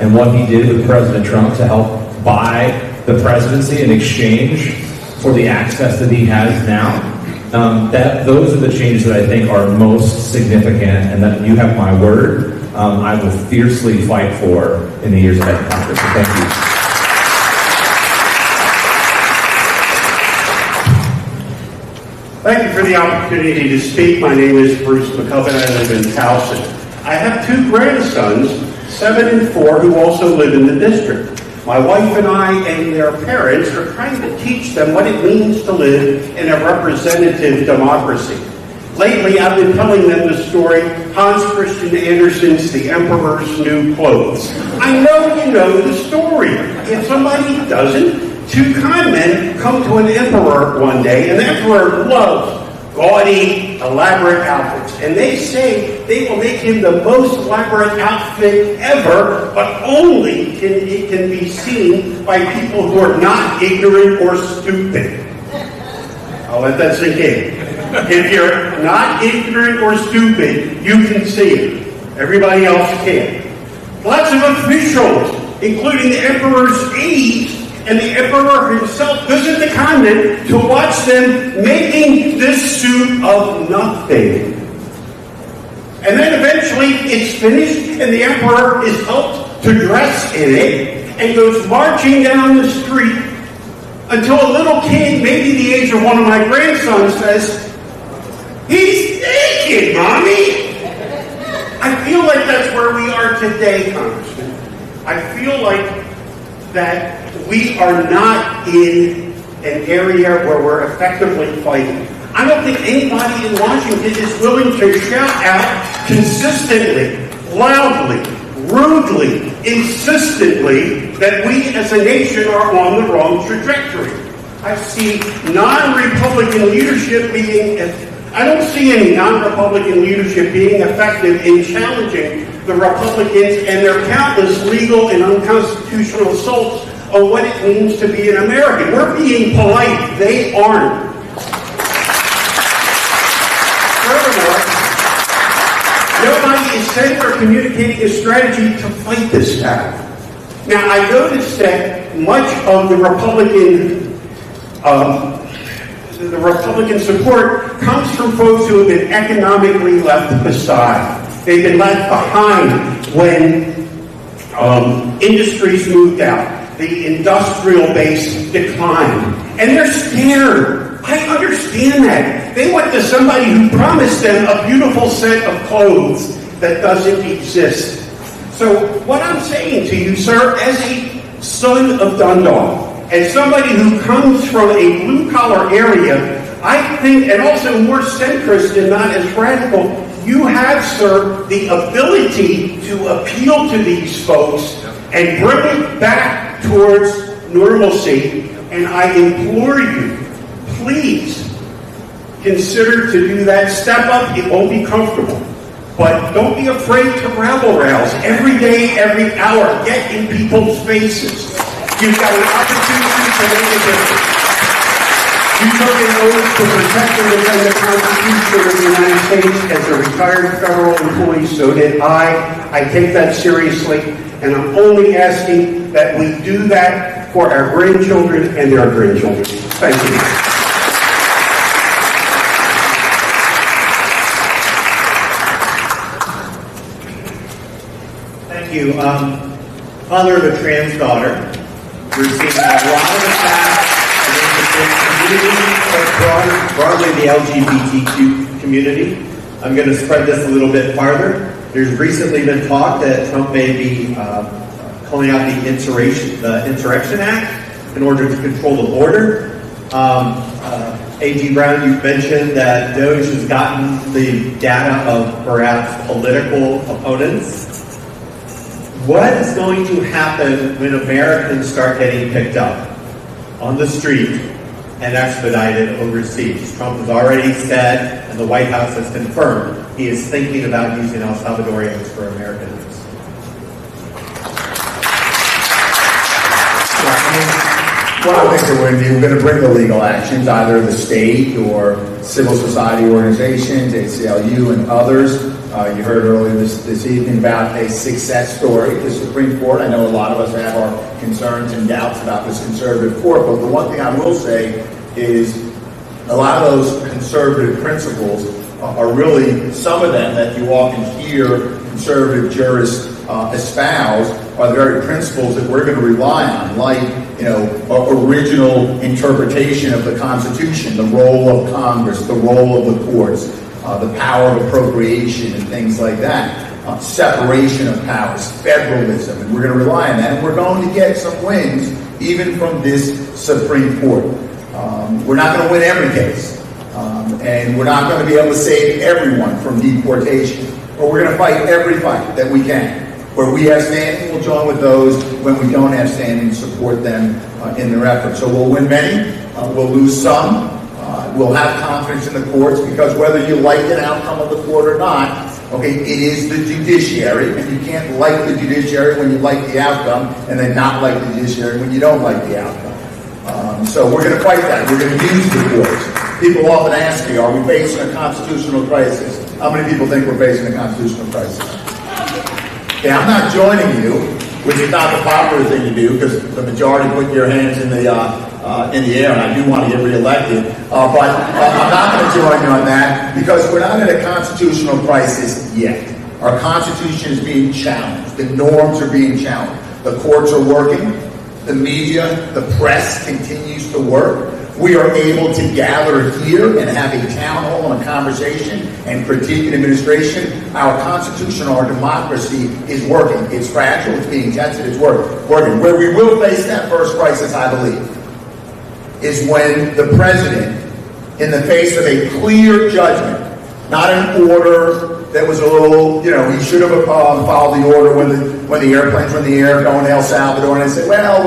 and what he did with President Trump to help buy the presidency in exchange for the access that he has now, Those are the changes that I think are most significant, and that you have my word. I will fiercely fight for in the years ahead in Congress. So thank you. Thank you for the opportunity to speak. My name is Bruce McCubbin. I live in Towson. I have two grandsons, 7 and 4, who also live in the district. My wife and I and their parents are trying to teach them what it means to live in a representative democracy. Lately, I've been telling them the story, Hans Christian Andersen's The Emperor's New Clothes. I know you know the story. If somebody doesn't, two con men come to an emperor one day, and the emperor loves gaudy, elaborate outfits. And they say they will make him the most elaborate outfit ever, but only it can be seen by people who are not ignorant or stupid. I'll let that sink in. If you're not ignorant or stupid, you can see it. Everybody else can't. Lots of officials, including the emperor's aides, and the emperor himself visit the convent to watch them making this suit of nothing. And then eventually it's finished, and the emperor is helped to dress in it, and goes marching down the street until a little kid, maybe the age of one of my grandsons, says, "He's naked, Mommy!" I feel like that's where we are today, Congressman. I feel like that we are not in an area where we're effectively fighting. I don't think anybody in Washington is willing to shout out consistently, loudly, rudely, insistently that we as a nation are on the wrong trajectory. I see non-Republican leadership I don't see any non-Republican leadership being effective in challenging the Republicans and their countless legal and unconstitutional assaults on what it means to be an American. We're being polite. They aren't. Furthermore, nobody is saying or communicating a strategy to fight this battle. Now, I noticed that much of the Republican support comes from folks who have been economically left aside. They've been left behind when industries moved out. The industrial base declined. And they're scared. I understand that. They went to somebody who promised them a beautiful set of clothes that doesn't exist. So what I'm saying to you, sir, as a son of Dundalk, as somebody who comes from a blue-collar area, I think, and also more centrist and not as radical, you have, sir, the ability to appeal to these folks and bring it back towards normalcy. And I implore you, please consider to do that. Step up. It won't be comfortable. But don't be afraid to rabble-rouse every day, every hour. Get in people's faces. You've got an opportunity to make a difference. You took an oath to protect and defend the Constitution of the United States as a retired federal employee. So did I. I take that seriously. And I'm only asking that we do that for our grandchildren and their grandchildren. Thank you. Thank you. Father of a trans daughter. We're seeing a lot of attacks against the community, but broadly the LGBTQ community. I'm going to spread this a little bit farther. There's recently been talk that Trump may be calling out the Insurrection Act in order to control the border. A.G. Brown, you've mentioned that DOJ has gotten the data of perhaps political opponents. What is going to happen when Americans start getting picked up on the street and expedited overseas? Trump has already said, and the White House has confirmed, he is thinking about using El Salvadorians for American use. Well, I think that we're going to bring the legal actions, either the state or civil society organizations, ACLU and others. You heard earlier this evening about a success story at the Supreme Court. I know a lot of us have our concerns and doubts about this conservative court, but the one thing I will say is A lot of those conservative principles are really, some of them that you often hear conservative jurists espouse are the very principles that we're going to rely on, like, original interpretation of the Constitution, the role of Congress, the role of the courts, the power of appropriation and things like that, separation of powers, federalism, and we're going to rely on that, and we're going to get some wins even from this Supreme Court. We're not going to win every case, and we're not going to be able to save everyone from deportation, but we're going to fight every fight that we can. Where we have standing, we'll join with those. When we don't have standing, support them in their efforts. So we'll win many, we'll lose some. We'll have confidence in the courts, because whether you like an outcome of the court or not, okay, it is the judiciary, and you can't like the judiciary when you like the outcome, and then not like the judiciary when you don't like the outcome. So we're going to fight that. We're going to use the courts. People often ask me, are we facing a constitutional crisis? How many people think we're facing a constitutional crisis? Okay, I'm not joining you, which is not the popular thing to do, because the majority put your hands in the air, and I do want to get reelected. But I'm not going to join you on that, because we're not in a constitutional crisis yet. Our Constitution is being challenged. The norms are being challenged. The courts are working. The media, the press continues to work. We are able to gather here and have a town hall and a conversation and critique an administration. Our Constitution, our democracy is working. It's fragile, it's being tested, it's working. Where we will face that first crisis, I believe, is when the president, in the face of a clear judgment, not an order that was a little, he should have followed the order when the airplanes were in the air going to El Salvador, and they said, well,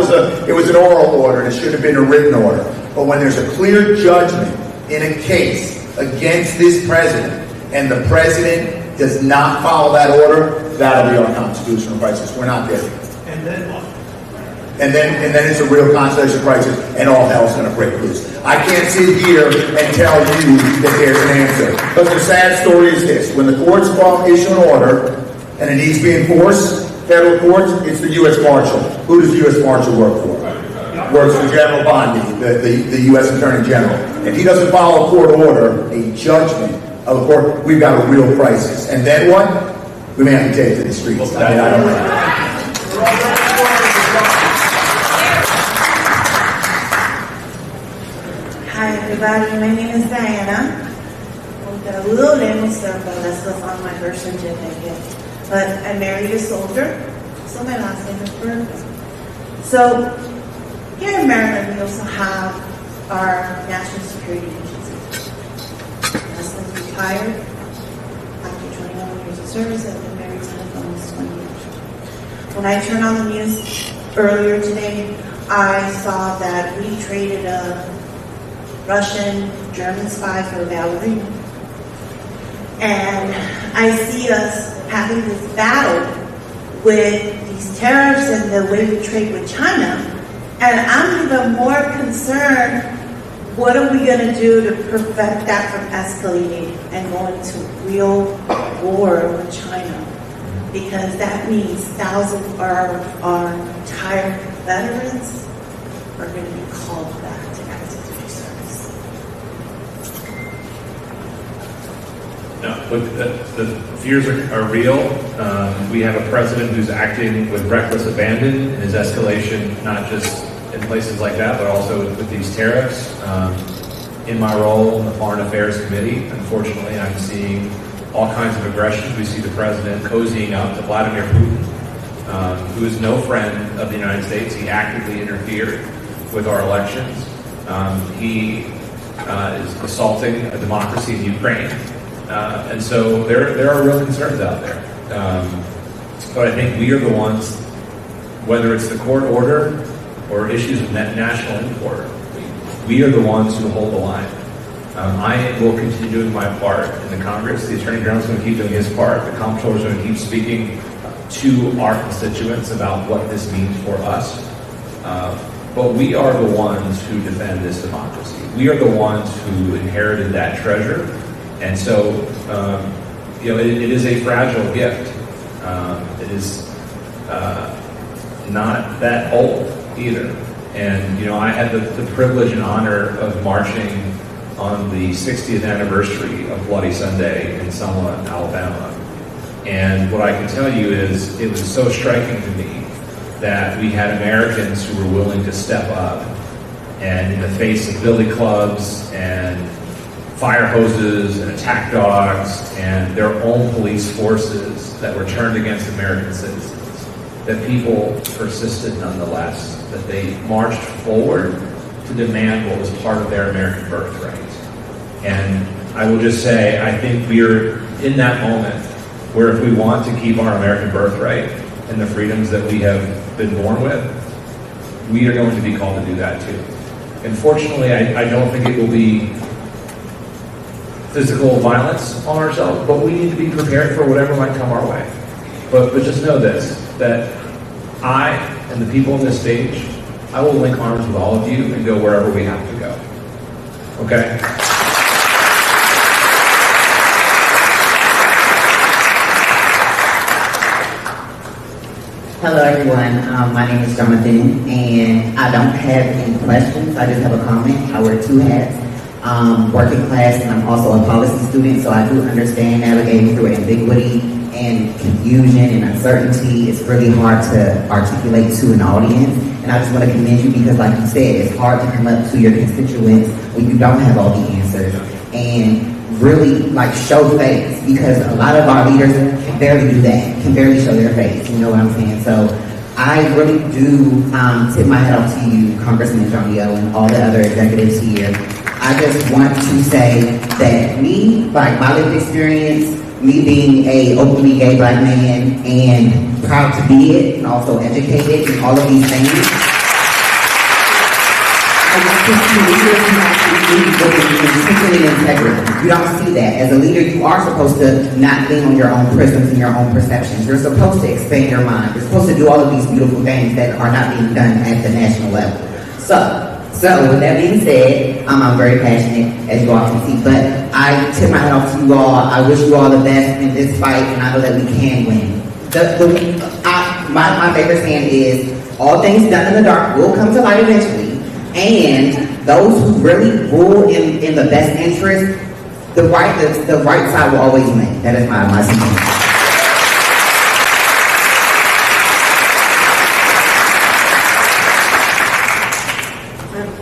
it was an oral order, and it should have been a written order. But when there's a clear judgment in a case against this president, and the president does not follow that order, that'll be our constitutional crisis. We're not there. And then what? And then it's a real constitutional crisis, and all hell's going to break loose. I can't sit here and tell you that there's an answer. But the sad story is this: when the courts issue an order and it needs to be enforced, federal courts, it's the U.S. Marshal. Who does the U.S. Marshal work for? Works for General Bondi, the U.S. Attorney General. If he doesn't follow a court order, a judgment of a court, we've got a real crisis. And then what? We may have to take it to the streets. I don't know. Hi everybody, my name is Diana. With a little name circle, that's what's on my birth certificate. But I married a soldier, so my last name is Brooke. So here in Maryland, we also have our National Security Agency. My husband's retired after 21 years of service. I've been married to him almost 20 years. When I turned on the news earlier today, I saw that we traded a Russian, German spy for a ballerina. And I see us having this battle with these tariffs and the way we trade with China. And I'm even more concerned, what are we going to do to prevent that from escalating and going to real war with China? Because that means thousands of our retired veterans are going to be called back to active duty service. No, look, the fears are real. We have a president who's acting with reckless abandon in his escalation, not just in places like that, but also with these tariffs. In my role in the Foreign Affairs Committee, unfortunately, I'm seeing all kinds of aggression. We see the president cozying up to Vladimir Putin, who is no friend of the United States. He actively interfered with our elections. He is assaulting a democracy in Ukraine. And so there are real concerns out there. But I think we are the ones, whether it's the court order or issues of national import, we are the ones who hold the line. I will continue doing my part in the Congress. The Attorney General is going to keep doing his part. The Comptroller is going to keep speaking to our constituents about what this means for us. But we are the ones who defend this democracy. We are the ones who inherited that treasure. And so, it is a fragile gift. It is not that old either. And, I had the privilege and honor of marching on the 60th anniversary of Bloody Sunday in Selma, Alabama. And what I can tell you is it was so striking to me that we had Americans who were willing to step up and in the face of billy clubs and fire hoses and attack dogs and their own police forces that were turned against American citizens, that people persisted nonetheless, that they marched forward to demand what was part of their American birthright. And I will just say, I think we're in that moment where if we want to keep our American birthright and the freedoms that we have been born with, we are going to be called to do that too. Unfortunately, I don't think it will be physical violence on ourselves, but we need to be prepared for whatever might come our way. But just know this, that I and the people on this stage, I will link arms with all of you and go wherever we have to go. Okay? Hello everyone, my name is Jonathan and I don't have any questions, I just have a comment. I wear two hats, working class, and I'm also a policy student, so I do understand navigating through ambiguity and confusion and uncertainty. It's really hard to articulate to an audience, and I just want to commend you because like you said, it's hard to come up to your constituents when you don't have all the answers and really like show face, because a lot of our leaders can barely do that, can barely show their face, you know what I'm saying? So I really do tip my hat off to you, Congressman Jonio, and all the other executives here. I just want to say that me, like my lived experience, me being a openly gay black man and proud to be it, and also educated and all of these things, I just think leaders who actually lead with particularly integrity. You don't see that. As a leader, you are supposed to not lean on your own prisms and your own perceptions. You're supposed to expand your mind. You're supposed to do all of these beautiful things that are not being done at the national level. So with that being said, I'm very passionate, as you all can see, but I tip my hat off to you all. I wish you all the best in this fight, and I know that we can win. My favorite saying is, all things done in the dark will come to light eventually, and those who really rule in the best interest, the right side will always win. That is my sentiment.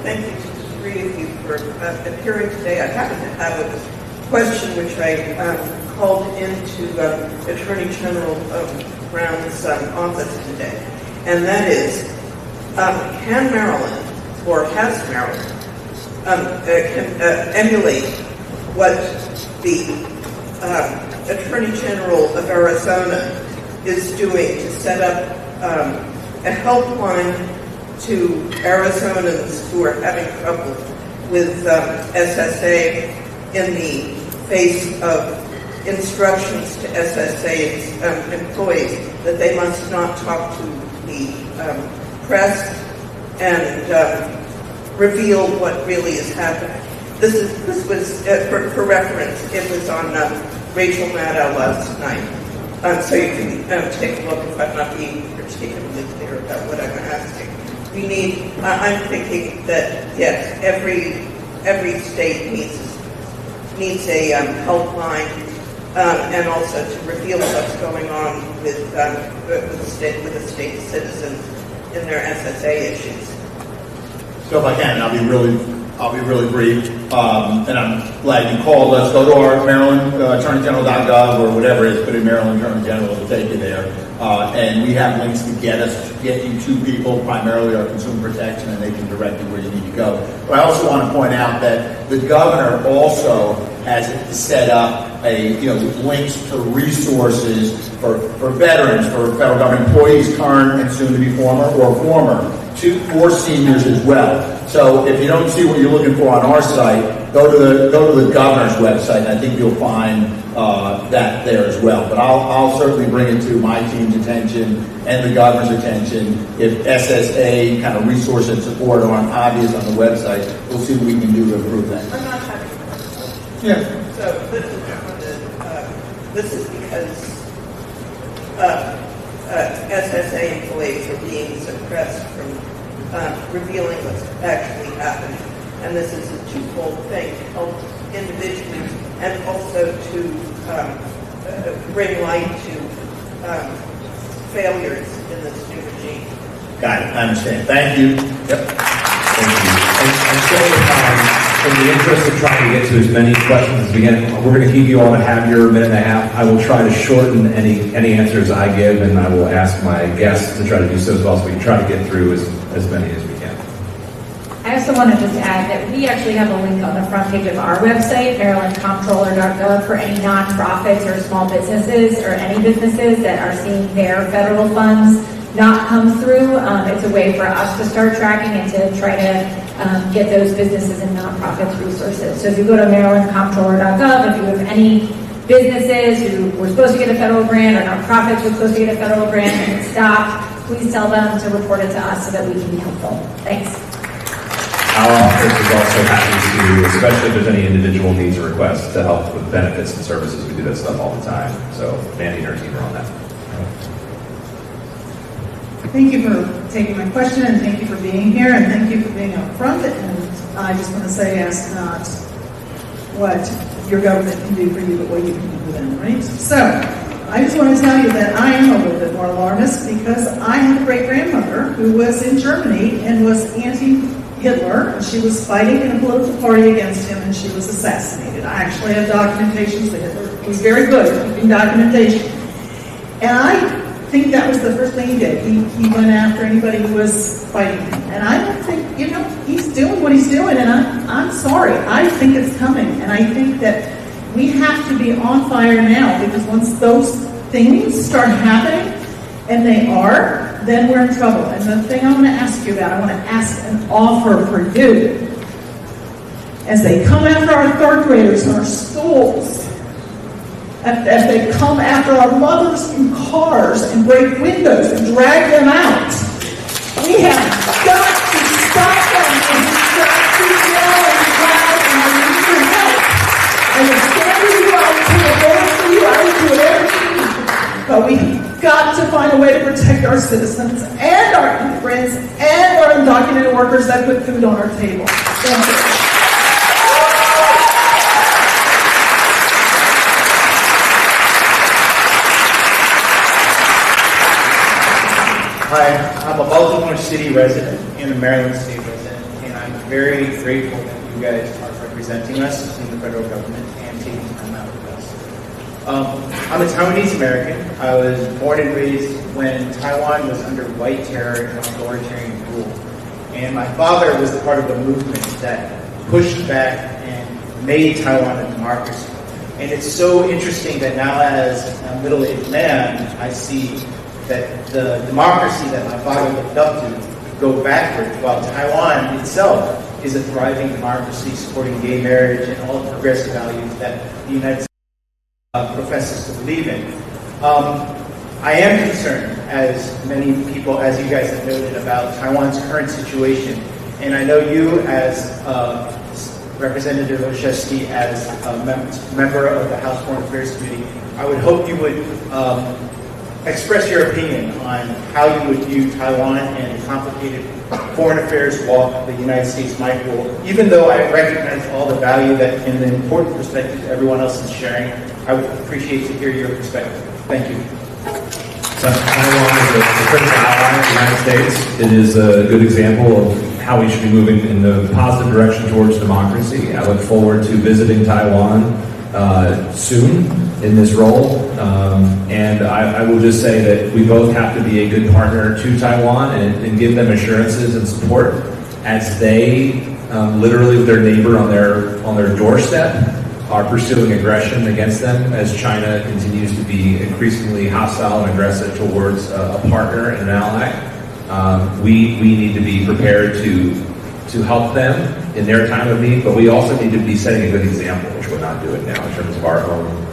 Thank you to the three of you for appearing today. I happen to have a question which I called into Attorney General Brown's office today, and that is, can Maryland, or has Maryland, emulate what the Attorney General of Arizona is doing to set up a helpline to Arizonans who are having trouble with SSA in the face of instructions to SSA's employees that they must not talk to the press and reveal what really is happening. This was, for reference, it was on Rachel Maddow last night. So you can take a look if I'm not being particularly clear about what I'm asking. We need, I'm thinking that, yes, every state needs a helpline and also to reveal what's going on with the state citizens in their SSA issues. So if I can, I'll be really brief. And I'm glad you called us. Go to our Maryland AttorneyGeneral.gov or whatever it is, put in Maryland Attorney General to take you there. And we have links to get you to people, primarily our consumer protection, and they can direct you where you need to go. But I also want to point out that the governor also has set up links to resources for veterans, for federal government employees, current and soon to be former, or for seniors as well. So if you don't see what you're looking for on our site, go to the governor's website, and I think you'll find that there as well. But I'll certainly bring it to my team's attention and the governor's attention. If SSA kind of resource and support aren't obvious on the website, we'll see what we can do to improve that. I'm not having a question. Yeah. So this is because SSA employees are being suppressed from revealing what's actually happening. And and this is a twofold thing, to help individuals and also to bring light to failures in this new regime. Got it, I understand. Thank you. Yep. Thank you. And so, in the interest of trying to get to as many questions as we can, we're going to keep you all to have your minute and a half. I will try to shorten any answers I give, and I will ask my guests to try to do so as well, so we can try to get through as many as we can. I also want to just add that we actually have a link on the front page of our website, marylandcomptroller.gov, for any nonprofits or small businesses or any businesses that are seeing their federal funds not come through. It's a way for us to start tracking and to try to get those businesses and nonprofits resources. So if you go to marylandcomptroller.gov, if you have any businesses who were supposed to get a federal grant or nonprofits who were supposed to get a federal grant and it stopped, please tell them to report it to us so that we can be helpful. Thanks. Our office is also happy to, especially if there's any individual needs or requests, to help with benefits and services. We do that stuff all the time. So Mandy and her team are on that. Thank you for taking my question, and thank you for being here, and thank you for being up front. And I just want to say, ask not what your government can do for you, but what you can do for them, right? So, I just want to tell you that I am a little bit more alarmist because I had a great-grandmother who was in Germany and was anti-Hitler, and she was fighting in a political party against him, and she was assassinated. I actually have documentation that Hitler was very good at keeping documentation. And I think that was the first thing he did. He went after anybody who was fighting him. And I don't think, he's doing what he's doing, and I'm sorry. I think it's coming. And I think that we have to be on fire now, because once those things start happening, and they are, then we're in trouble. And the thing I want to ask you about, I want to ask an offer for you. As they come after our third graders in our schools, as they come after our mothers in cars and break windows and drag them out, we have got to stop them, and we've got to yell and cry, and I need your help. And as stand with you, I will put a vote for you, I will do whatever you need. But we've got to find a way to protect our citizens and our immigrants and our undocumented workers that put food on our table. Thank you. Hi, I'm a Baltimore City resident and a Maryland State resident, and I'm very grateful that you guys are representing us in the federal government and taking time out with us. I'm a Taiwanese American. I was born and raised when Taiwan was under white terror and authoritarian rule. And my father was part of the movement that pushed back and made Taiwan a democracy. And it's so interesting that now as a middle-aged man, I see that the democracy that my father looked up to go backwards, while Taiwan itself is a thriving democracy supporting gay marriage and all the progressive values that the United States professes to believe in. I am concerned, as many people, as you guys have noted, about Taiwan's current situation. And I know you, as Representative Olszewski, as a member of the House Foreign Affairs Committee, I would hope you would express your opinion on how you would view Taiwan and the complicated foreign affairs walk the United States might hold. Even though I recognize all the value that and the important perspectives everyone else is sharing, I would appreciate to hear your perspective. Thank you. So Taiwan is a critical ally of the United States. It is a good example of how we should be moving in the positive direction towards democracy. I look forward to visiting Taiwan soon in this role. And I will just say that we both have to be a good partner to Taiwan and give them assurances and support as they literally with their neighbor on their doorstep are pursuing aggression against them as China continues to be increasingly hostile and aggressive towards a partner and an ally. We need to be prepared to help them in their time of need, but we also need to be setting a good example, which we're not doing now in terms of our own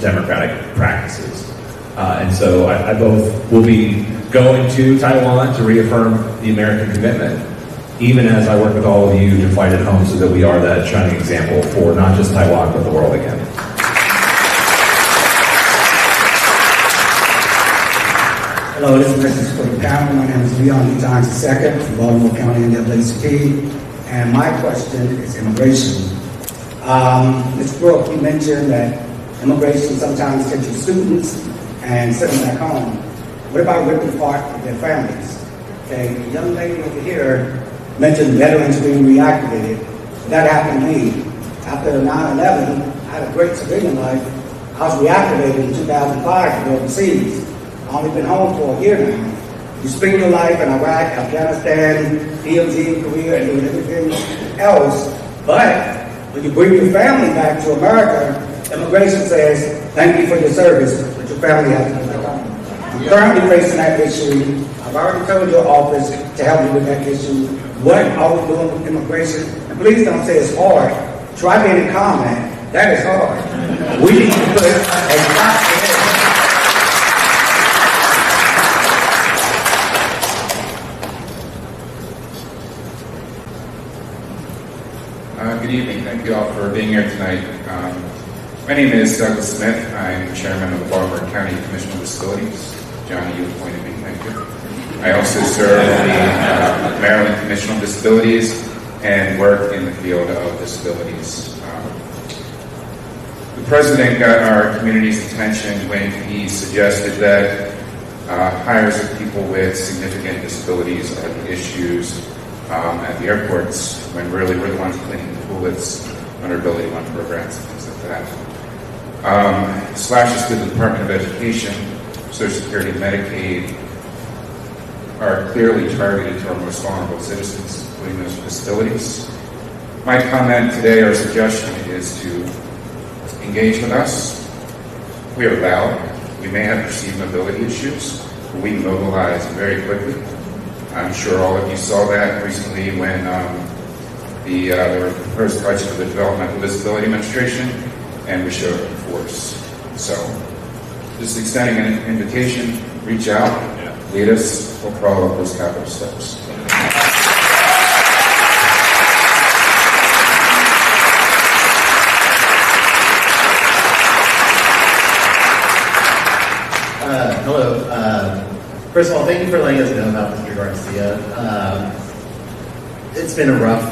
democratic practices. And so I both will be going to Taiwan to reaffirm the American commitment, even as I work with all of you to fight at home so that we are that shining example for not just Taiwan, but the world again. Hello, this is Mrs. for the panel. My name is Leon D. Johnson II from Baltimore County NAACP. and my question is immigration. Ms. Brooke, you mentioned that immigration sometimes catches students and send them back home. What about ripping apart their families? Okay, the young lady over here mentioned veterans being reactivated. That happened to me. After 9/11, I had a great civilian life. I was reactivated in 2005 to go overseas. I've only been home for a year now. You spend your life in Iraq, Afghanistan, DMZ, Korea, and doing everything else. But when you bring your family back to America, immigration says, thank you for your service, but your family has to go back home. I'm currently facing that issue. I've already told your office to help me with that issue. What are we doing with immigration? And please don't say it's hard. Try being a comment. That is hard. We need to put a stop to this. Good evening. Thank you all for being here tonight. My name is Douglas Smith. I'm chairman of the Baltimore County Commission on Disabilities. Johnny, you appointed me. Thank you. I also serve on the Maryland Commission on Disabilities and work in the field of disabilities. The president got our community's attention when he suggested that hires of people with significant disabilities are the issues at the airports, when really we're the ones cleaning the toilets under Ability One programs and things like that. Slashes to the Department of Education, Social Security, and Medicaid are clearly targeted to our most vulnerable citizens, including those with disabilities. My comment today or suggestion is to engage with us. We are loud. We may have perceived mobility issues, but we mobilize very quickly. I'm sure all of you saw that recently when there were proposed budget of the Developmental Disability Administration, and we showed up in force. So, just extending an invitation, reach out, lead us, we'll follow up those capital steps. Hello. First of all, thank you for letting us know about Mr. Garcia. It's been a rough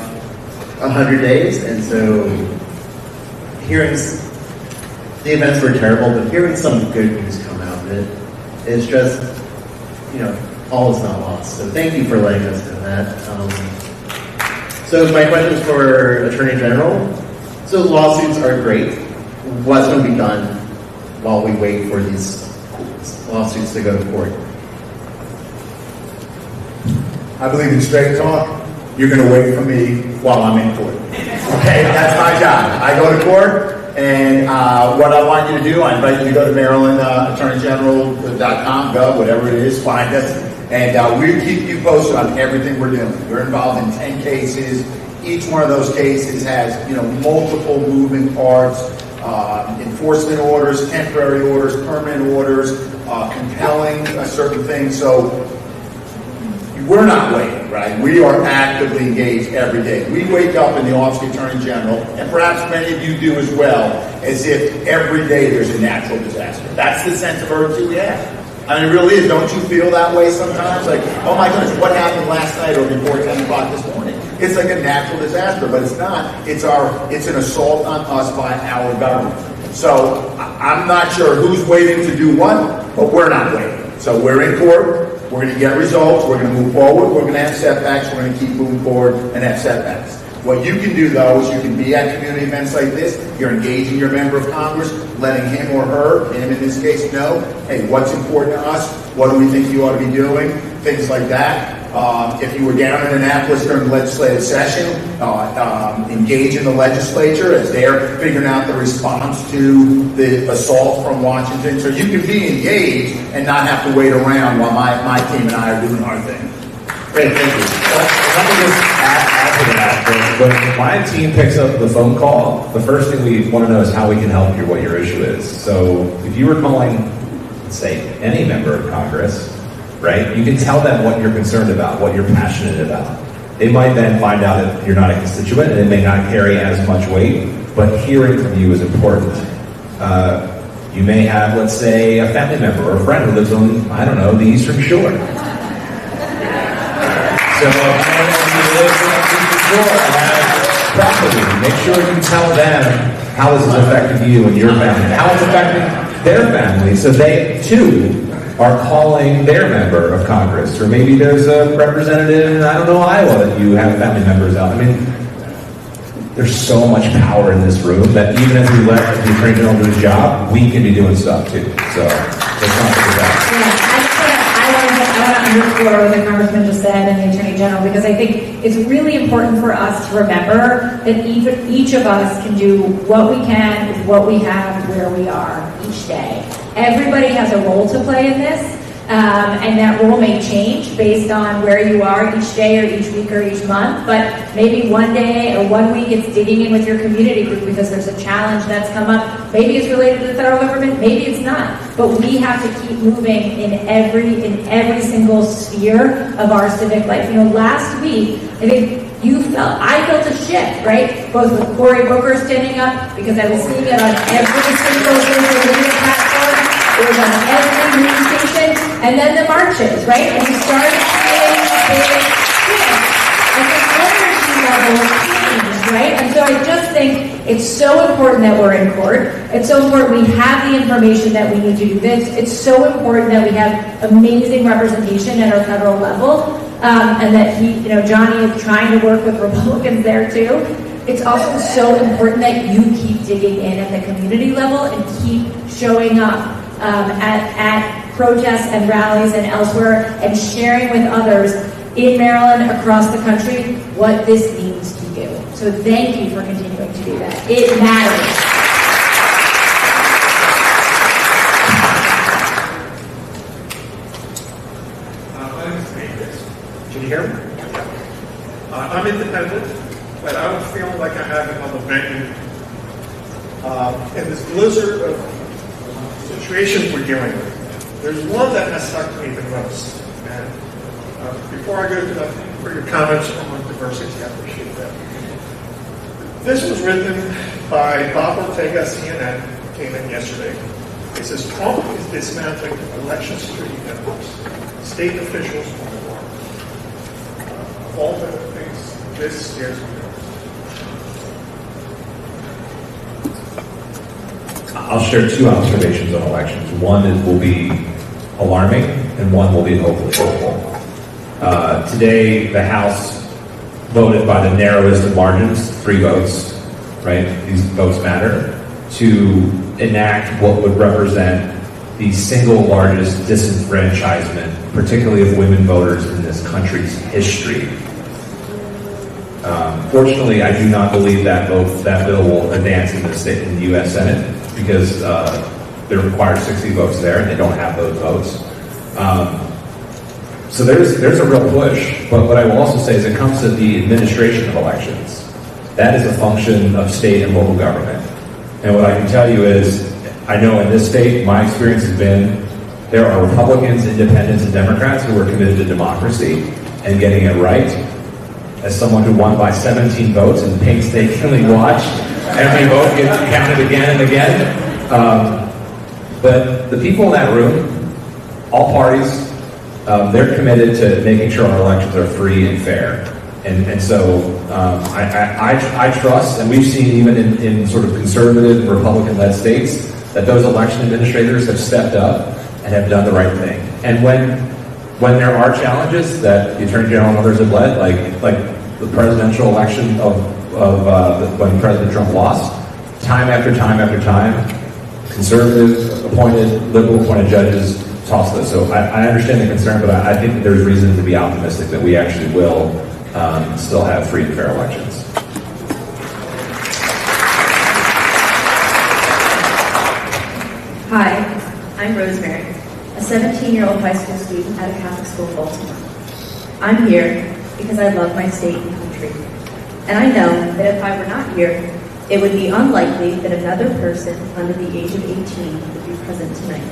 100 days, and so hearing the events were terrible, but hearing some good news come out of it is just, all is not lost. So thank you for letting us know that. So my question is for Attorney General. So lawsuits are great. What's going to be done while we wait for these lawsuits to go to court? I believe in straight talk. You're going to wait for me while I'm in court. Okay, that's my job. I go to court, and what I want you to do, I invite you to go to Maryland AttorneyGeneral.com, gov, whatever it is, find us, and we'll keep you posted on everything we're doing. We're involved in 10 cases. Each one of those cases has, multiple moving parts, enforcement orders, temporary orders, permanent orders, compelling a certain thing. So we're not waiting, right? We are actively engaged every day. We wake up in the Office of the Attorney General, and perhaps many of you do as well, as if every day there's a natural disaster. That's the sense of urgency we have. I mean, it really is. Don't you feel that way sometimes? Like, oh my goodness, what happened last night or before 10 o'clock this morning? It's like a natural disaster, but it's not. It's an assault on us by our government. So I'm not sure who's waiting to do what, but we're not waiting. So we're in court. We're going to get results. We're going to move forward. We're going to have setbacks. We're going to keep moving forward and have setbacks. What you can do, though, is you can be at community events like this. You're engaging your member of Congress, letting him or her, him in this case, know, hey, what's important to us? What do we think you ought to be doing? Things like that. If you were down in Annapolis during the legislative session, engage in the legislature as they're figuring out the response to the assault from Washington. So you can be engaged and not have to wait around while my team and I are doing our thing. Great, thank you. Let me just add to that. When my team picks up the phone call, the first thing we want to know is how we can help you, what your issue is. So if you were calling, say, any member of Congress, right, you can tell them what you're concerned about, what you're passionate about. They might then find out that you're not a constituent and it may not carry as much weight, but hearing from you is important. You may have, let's say, a family member or a friend who lives on, I don't know, the Eastern Shore. So, I don't know if you live sure properly. Make sure you tell them how this is affecting you and your family, how it's affecting their family, so they too are calling their member of Congress, or maybe there's a representative in, I don't know, Iowa that you have family members out. I mean, there's so much power in this room that even as we let the Attorney General do his job, we can be doing stuff too. So let's not forget that. I want to underscore what the Congressman just said and the Attorney General, because I think it's really important for us to remember that each of us can do what we can with what we have where we are each day. Everybody has a role to play in this, and that role may change based on where you are each day or each week or each month, but maybe one day or 1 week it's digging in with your community group because there's a challenge that's come up. Maybe it's related to the federal government, maybe it's not. But we have to keep moving in every single sphere of our civic life. You know, last week, I think I felt a shift, right? Both with Cory Booker standing up, because I was seeing it on every single social media platform. It was on every news station, and then the marches, right? And we started seeing a big shift, and the energy level changed, right? And so I just think it's so important that we're in court. It's so important we have the information that we need to do this. It's so important that we have amazing representation at our federal level, and that Johnny is trying to work with Republicans there too. It's also so important that you keep digging in at the community level and keep showing up at protests and rallies and elsewhere, and sharing with others in Maryland, across the country, what this means to you. So thank you for continuing to do that. It matters. My name is David. Can you hear me? I'm independent, but I don't feel like I'm having on the venue. In this blizzard of situations we're dealing with, there's one that has stuck to me the most. And before I go to that, thank you for your comments on diversity. I appreciate that. This was written by Bob Ortega, CNN, came in yesterday. It says, Trump is dismantling election security networks. State officials on the war. Of all the things, this scares me. I'll share two observations on elections. One will be alarming, and one will be hopefully hopeful. Today, the House voted by the narrowest of margins, 3 votes, right? These votes matter, to enact what would represent the single largest disenfranchisement, particularly of women voters in this country's history. Fortunately, I do not believe that bill will advance in the U.S. Senate, because they require 60 votes there, and they don't have those votes. So there's a real push. But what I will also say is, it comes to the administration of elections. That is a function of state and local government. And what I can tell you is, I know in this state, my experience has been, there are Republicans, Independents, and Democrats who are committed to democracy and getting it right. As someone who won by 17 votes and painstakingly watched every vote get counted again and again. But the people in that room, all parties, they're committed to making sure our elections are free and fair. And so I trust, and we've seen even in sort of conservative and Republican-led states, that those election administrators have stepped up and have done the right thing. And when there are challenges that the Attorney General and others have led, like the presidential election of when President Trump lost, time after time after time, conservative appointed, liberal appointed judges tossed this. So I understand the concern, but I think that there's reason to be optimistic that we actually will still have free and fair elections. Hi, I'm Rosemary, a 17-year-old high school student at a Catholic school in Baltimore. I'm here because I love my state and country. And I know that if I were not here, it would be unlikely that another person under the age of 18 would be present tonight.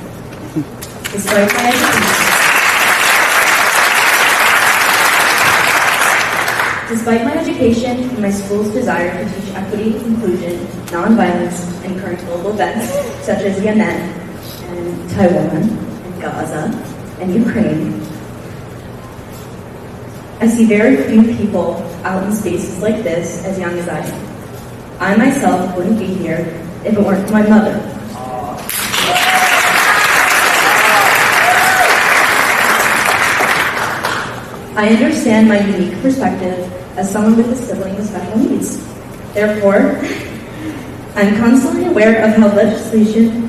Despite my education and my school's desire to teach equity, inclusion, nonviolence, and current global events such as Yemen and Taiwan and Gaza and Ukraine, I see very few people out in spaces like this as young as I am. I myself wouldn't be here if it weren't for my mother. I understand my unique perspective as someone with a sibling with special needs. Therefore, I'm constantly aware of how legislation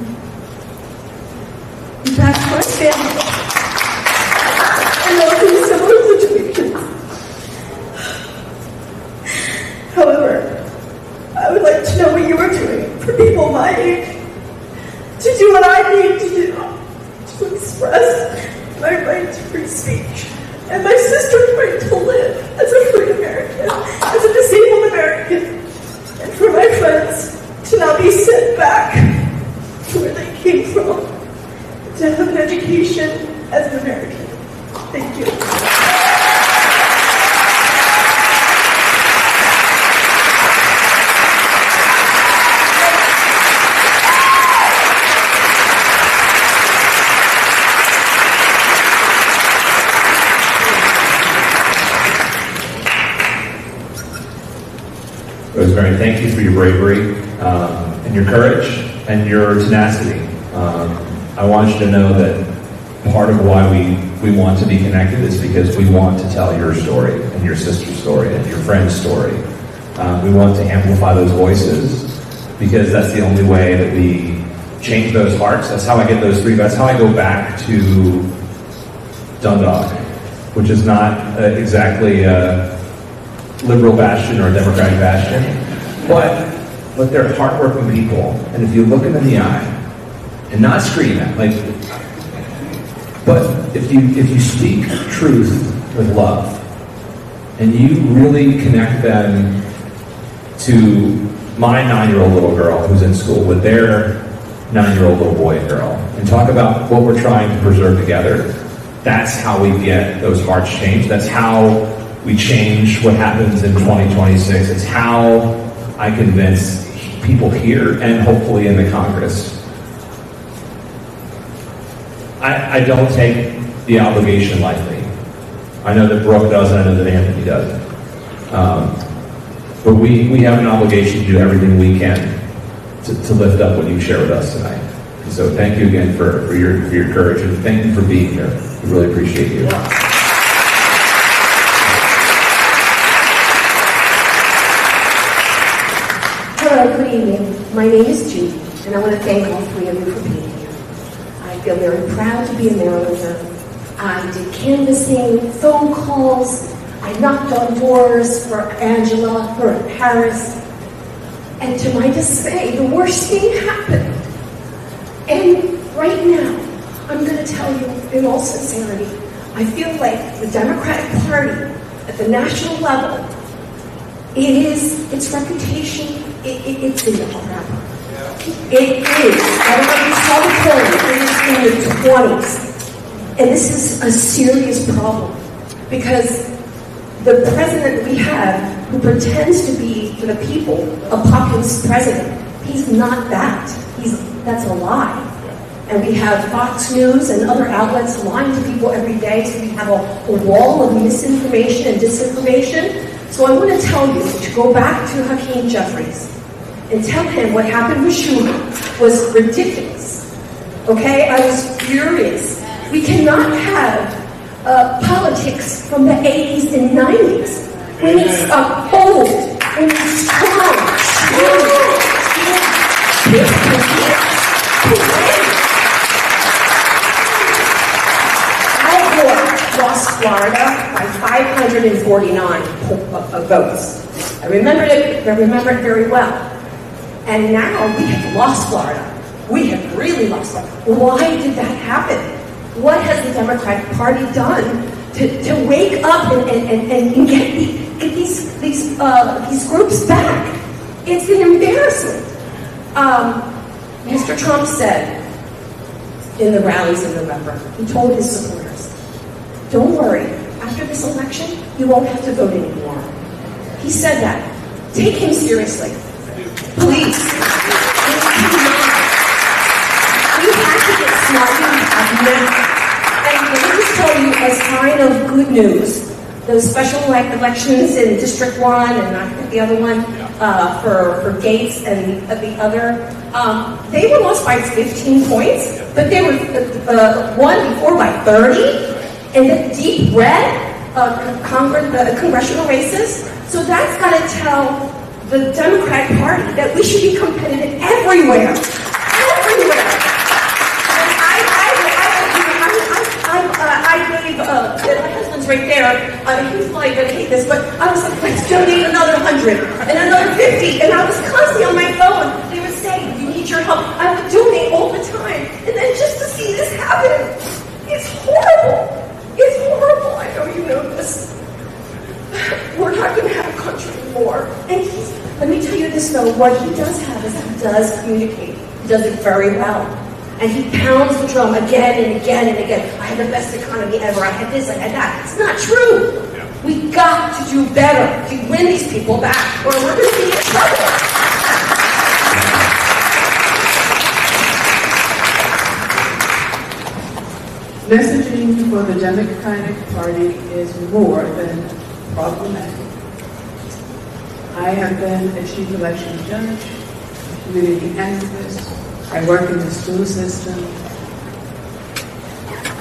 impacts my family and those in similar situations. However, I would like to know what you are doing for people my age to do what I need to do to express my right to free speech and my sister's right to live as a free American, as a disabled American, and for my friends to not be sent back to where they came from, to have an education as an American. Thank you. Rosemary, thank you for your bravery and your courage and your tenacity. I want you to know that part of why we want to be connected is because we want to tell your story and your sister's story and your friend's story. We want to amplify those voices because that's the only way that we change those hearts. That's how I get those three. That's how I go back to Dundalk, which is not exactly a liberal bastion or a Democratic bastion, but they're hardworking people. And if you look them in the eye and not scream at, but if you speak truth with love and you really connect them to my 9-year-old little girl who's in school with their 9-year-old little boy and girl and talk about what we're trying to preserve together, that's how we get those hearts changed. That's how we change what happens in 2026. It's how I convince people here and hopefully in the Congress. I don't take the obligation lightly. I know that Brooke does, and I know that Anthony doesn't. But we have an obligation to do everything we can to lift up what you share with us tonight. And so thank you again for your courage, and thank you for being here. We really appreciate you. Hello, good evening. My name is Judy, and I want to thank all three of you for being here. I feel very proud to be a Marylander. I did canvassing, phone calls, I knocked on doors for Angela, for Paris, and to my dismay, the worst thing happened. And right now, I'm going to tell you in all sincerity, I feel like the Democratic Party at the national level, its reputation, it's in the crap. It is. Everybody saw the polling. It is in the 20s. And this is a serious problem because the president we have, who pretends to be, for the people, a populist president, he's not that. That's a lie. And we have Fox News and other outlets lying to people every day, so we have a wall of misinformation and disinformation. So I want to tell you to go back to Hakeem Jeffries and tell him what happened with Schumer was ridiculous. Okay? I was furious. We cannot have politics from the 80s and 90s. We need bold, we need strong. Lost Florida by 549 votes. I remember it very well. And now we have lost Florida. We have really lost Florida. Why did that happen? What has the Democratic Party done to wake up and get these groups back? It's an embarrassment. Mr. Trump said in the rallies in November, he told his supporters, don't worry, after this election, you won't have to vote anymore. He said that. Take him seriously. Please. We have to get smart now. And let me just tell you, a sign of good news, those special elections in District 1 and I think the other one for Gates and the other, they were lost by 15 points, but they were won before by 30 in the deep red congressional races. So that's got to tell the Democratic Party that we should be competitive everywhere. Everywhere. I gave, my husband's right there, he's probably going to hate this, but I was like, let's donate another 100 and another 50, and I was constantly on my phone. They would say, you need your help. I would donate all the time. And then just to see this happen, it's horrible. It's horrible. I know you know this. We're not going to have a country anymore. And let me tell you this though, what he does have is he does communicate. He does it very well. And he pounds the drum again and again and again. I had the best economy ever. I had this, I had that. It's not true. We got to do better to win these people back, or we're going to be in trouble. Messaging for the Democratic Party is more than problematic. I have been a chief election judge, community activist. I work in the school system.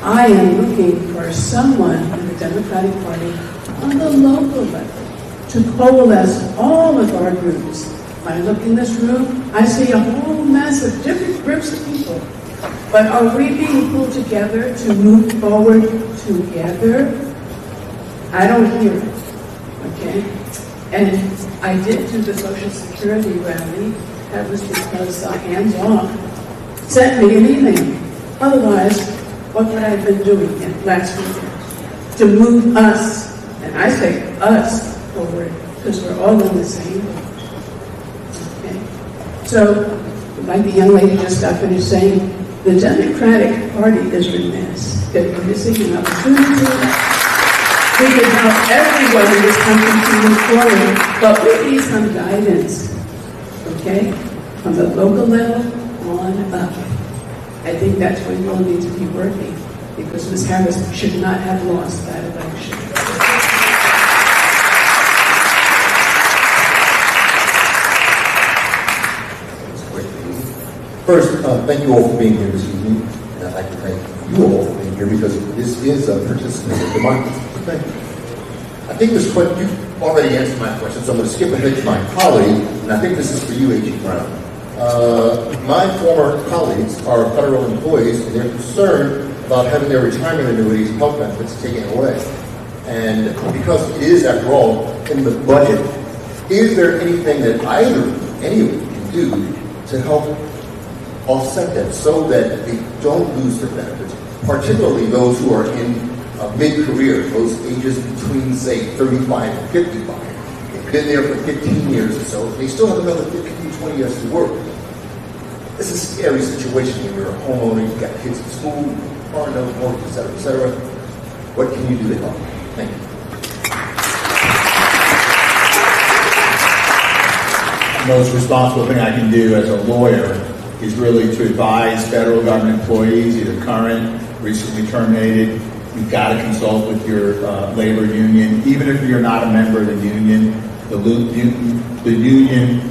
I am looking for someone in the Democratic Party on the local level to coalesce all of our groups. When I look in this room, I see a whole mass of different groups of people. But are we being pulled together to move forward together? I don't hear it, okay? And I did do the Social Security rally. That was because Ann Long sent me an email. Otherwise, what would I have been doing last week? To move us, and I say us, forward, because we're all in the same boat. Okay? So, like the young lady just got finished saying, the Democratic Party is remiss that we're missing an opportunity. We can help everyone in this country to move forward, but we need some guidance, okay? From the local level on up. I think that's where we'll need to be working, because Ms. Harris should not have lost that election. First, thank you all for being here this evening, and I'd like to thank you all for being here because this is a participative democracy. So thank you. I think this question, you've already answered my question, so I'm going to skip ahead to my colleague, and I think this is for you, A.G. Brown. My former colleagues are federal employees, and they're concerned about having their retirement annuities and health benefits taken away. And because it is, after all, in the budget, is there anything that any of you can do to help offset that so that they don't lose their benefits, particularly those who are in mid-career, those ages between, say, 35 and 55. They've been there for 15 years or so. They still have another 15, 20 years to work. It's a scary situation when you're a homeowner, you've got kids in school, car note, mortgage, et cetera, et cetera. What can you do to help? Thank you. The most responsible thing I can do as a lawyer is really to advise federal government employees, either current, recently terminated. You've got to consult with your labor union. Even if you're not a member of the union, the union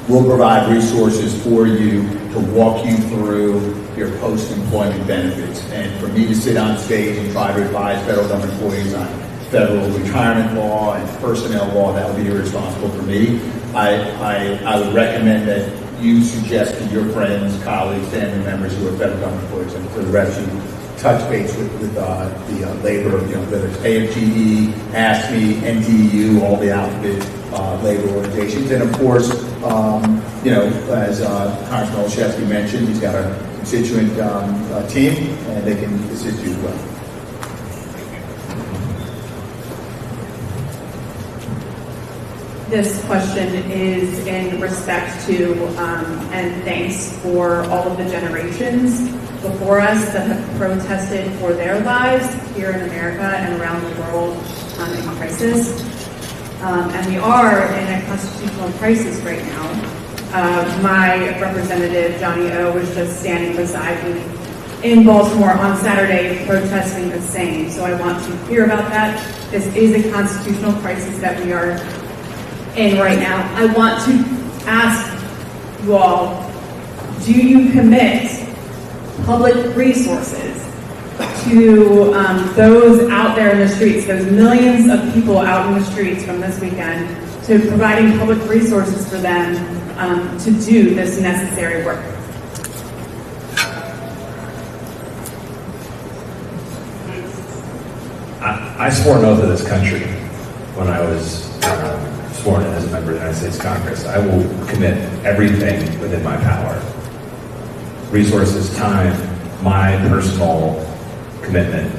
will provide resources for you to walk you through your post-employment benefits. And for me to sit on stage and try to advise federal government employees on federal retirement law and personnel law, that would be irresponsible for me. I would recommend that you suggest to your friends, colleagues, family members who are federal government employees, and for the rest of you, touch base with the labor, whether it's AFGE, AFSCME, NTU, all the alphabet labor organizations. And of course, as Congressman Olszeski mentioned, he's got a constituent team, and they can assist you as well. This question is in respect to, and thanks for all of the generations before us that have protested for their lives here in America and around the world in crisis. And we are in a constitutional crisis right now. My representative, Johnny O, was just standing beside me in Baltimore on Saturday protesting the same. So I want to hear about that. This is a constitutional crisis that we are in right now. I want to ask you all, do you commit public resources to those out there in the streets, those millions of people out in the streets from this weekend, to providing public resources for them to do this necessary work? I swore an oath of this country when I was sworn in as a member of the United States Congress. I will commit everything within my power. Resources, time, my personal commitment,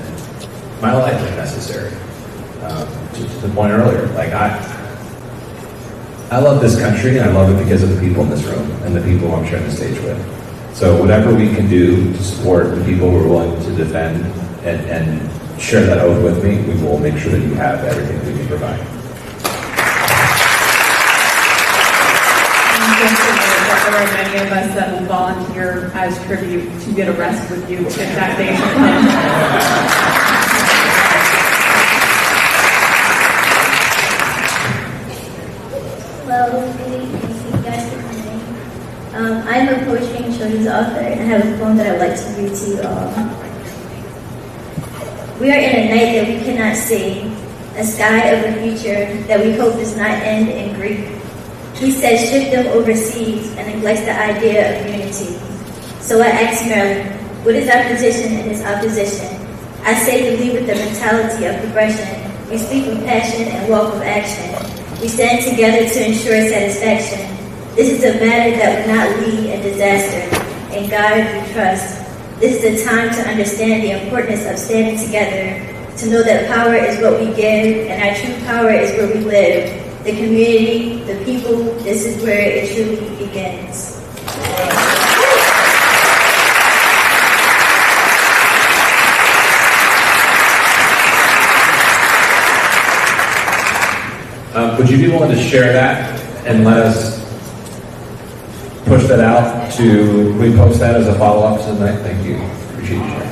my life if necessary. To the point earlier, like I love this country and I love it because of the people in this room and the people I'm sharing the stage with. So whatever we can do to support the people who are willing to defend and share that oath with me, we will make sure that you have everything we can provide. There are many of us that will volunteer as tribute to get a rest with you if that day comes. Hello, thank you guys for coming. I'm a poetry and children's author, and I have a poem that I would like to read to you all. We are in a night that we cannot see, a sky of a future that we hope does not end in grief. He says ship them overseas and neglects the idea of unity. So I asked Maryland, what is our position in this opposition? I say to lead with the mentality of progression. We speak with passion and walk with action. We stand together to ensure satisfaction. This is a matter that will not lead in disaster. In God we trust. This is a time to understand the importance of standing together, to know that power is what we give, and our true power is where we live. The community, the people, this is where it truly begins. Would you be willing to share that and let us push that out to, we post that as a follow-up tonight? Thank you. Appreciate you sharing.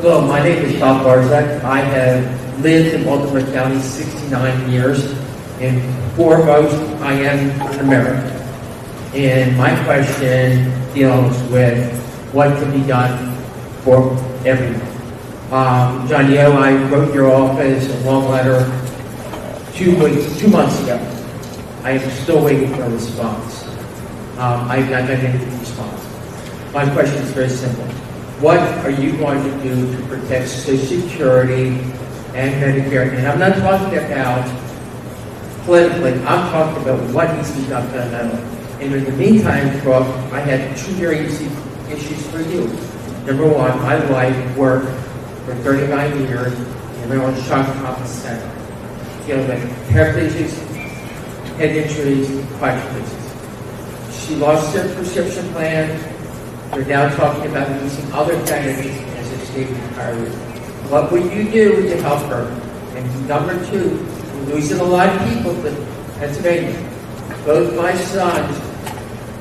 Hello, my name is Bob Barzak. I have lived in Baltimore County 69 years, and foremost, I am an American. And my question deals with what can be done for everyone. John Yo, I wrote your office a long letter 2 months ago. I am still waiting for a response. I have not gotten any response. My question is very simple. What are you going to do to protect Social Security and Medicare? And I'm not talking about politically, I'm talking about what needs to be done fundamentally. And in the meantime, Brooke, I had two very easy issues for you. Number one, my wife worked for 39 years in Maryland Shock Trauma Center, dealing with paraplegics, head injuries, quadriplegics. She lost her prescription plan. We're now talking about using other benefits as a state retiree. What would you do to help her? And number two, we're losing a lot of people to Pennsylvania. Both my sons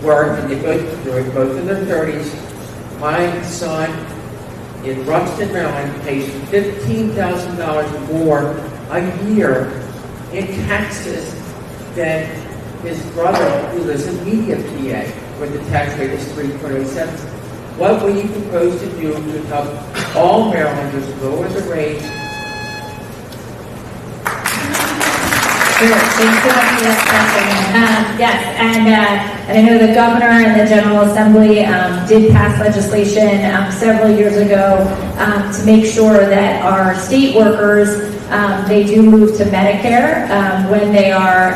work, and they're both in their 30s. My son in Ruxton, Maryland, pays $15,000 more a year in taxes than his brother, who lives in Media, PA, where the tax rate is 3.07. What will you propose to do to help all Marylanders lower the rate? Sure. Thanks so much for that question. Yes, and I know the governor and the General Assembly did pass legislation several years ago to make sure that our state workers they do move to Medicare when they are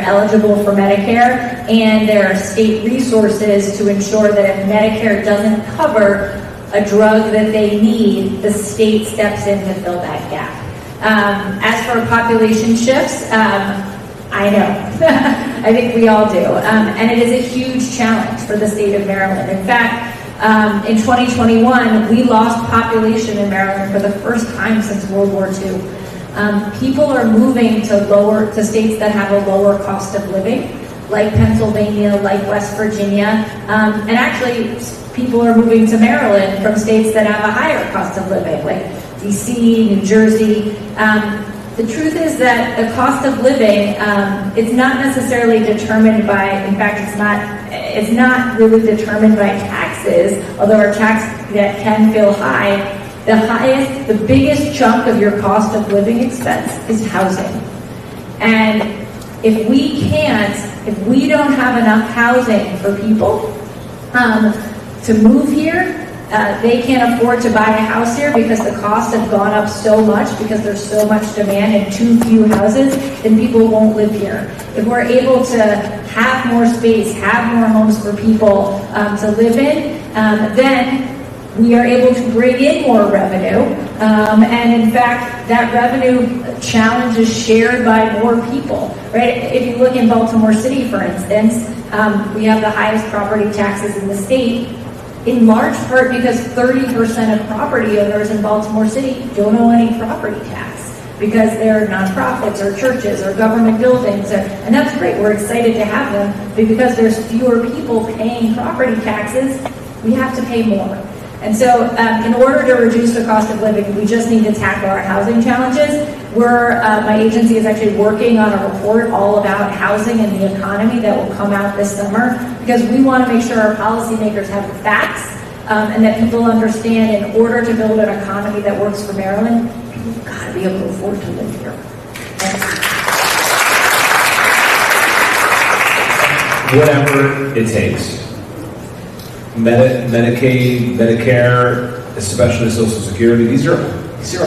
eligible for Medicare, and there are state resources to ensure that if Medicare doesn't cover a drug that they need, the state steps in to fill that gap. As for population shifts, I know. I think we all do. And it is a huge challenge for the state of Maryland. In fact, in 2021, we lost population in Maryland for the first time since World War II. People are moving to states that have a lower cost of living. like Pennsylvania, like West Virginia, and actually people are moving to Maryland from states that have a higher cost of living, like DC, New Jersey. The truth is that the cost of living is not necessarily determined by, in fact, it's not really determined by taxes, although our tax debt can feel high. The biggest chunk of your cost of living expense is housing. And if we don't have enough housing for people to move here, they can't afford to buy a house here because the costs have gone up so much because there's so much demand and too few houses, then people won't live here. If we're able to have more space, have more homes for people to live in, then we are able to bring in more revenue. And in fact, that revenue challenge is shared by more people, right? If you look in Baltimore City, for instance, we have the highest property taxes in the state, in large part because 30% of property owners in Baltimore City don't owe any property tax because they're nonprofits or churches or government buildings. And that's great. We're excited to have them. But because there's fewer people paying property taxes, we have to pay more. And so in order to reduce the cost of living, we just need to tackle our housing challenges. My agency is actually working on a report all about housing and the economy that will come out this summer because we want to make sure our policymakers have the facts and that people understand in order to build an economy that works for Maryland, people have got to be able to afford to live here. Whatever it takes. Medicaid, Medicare, especially Social Security, these are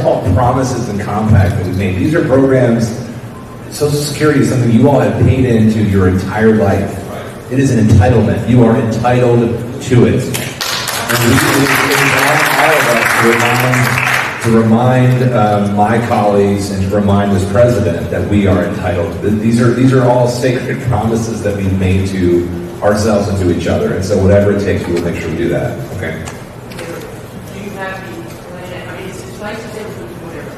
all promises and compacts that we made. These are programs. Social Security is something you all have paid into your entire life. It is an entitlement. You are entitled to it. And we all of us to remind my colleagues and to remind this president that we are entitled. These are all sacred promises that we've made to ourselves and to each other. And so whatever it takes, we will make sure we do that. Okay. Do you have the plan? I mean, it's nice to say we're doing whatever,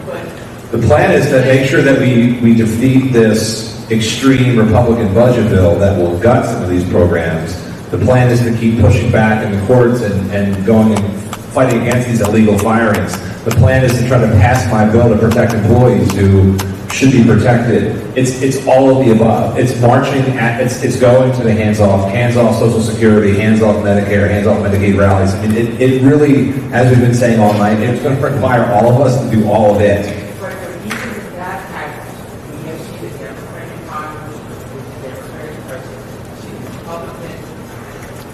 but The plan is to make sure that we defeat this extreme Republican budget bill that will gut some of these programs. The plan is to keep pushing back in the courts and going and fighting against these illegal firings. The plan is to try to pass my bill to protect employees who should be protected. It's all of the above. It's marching it's going to the hands-off Social Security, hands-off Medicare, hands-off Medicaid rallies. I mean, it really, as we've been saying all night, it's going to require all of us to do all of it. but even if that happens, we have seen the Democratic Congress, the Democratic president, see the Republican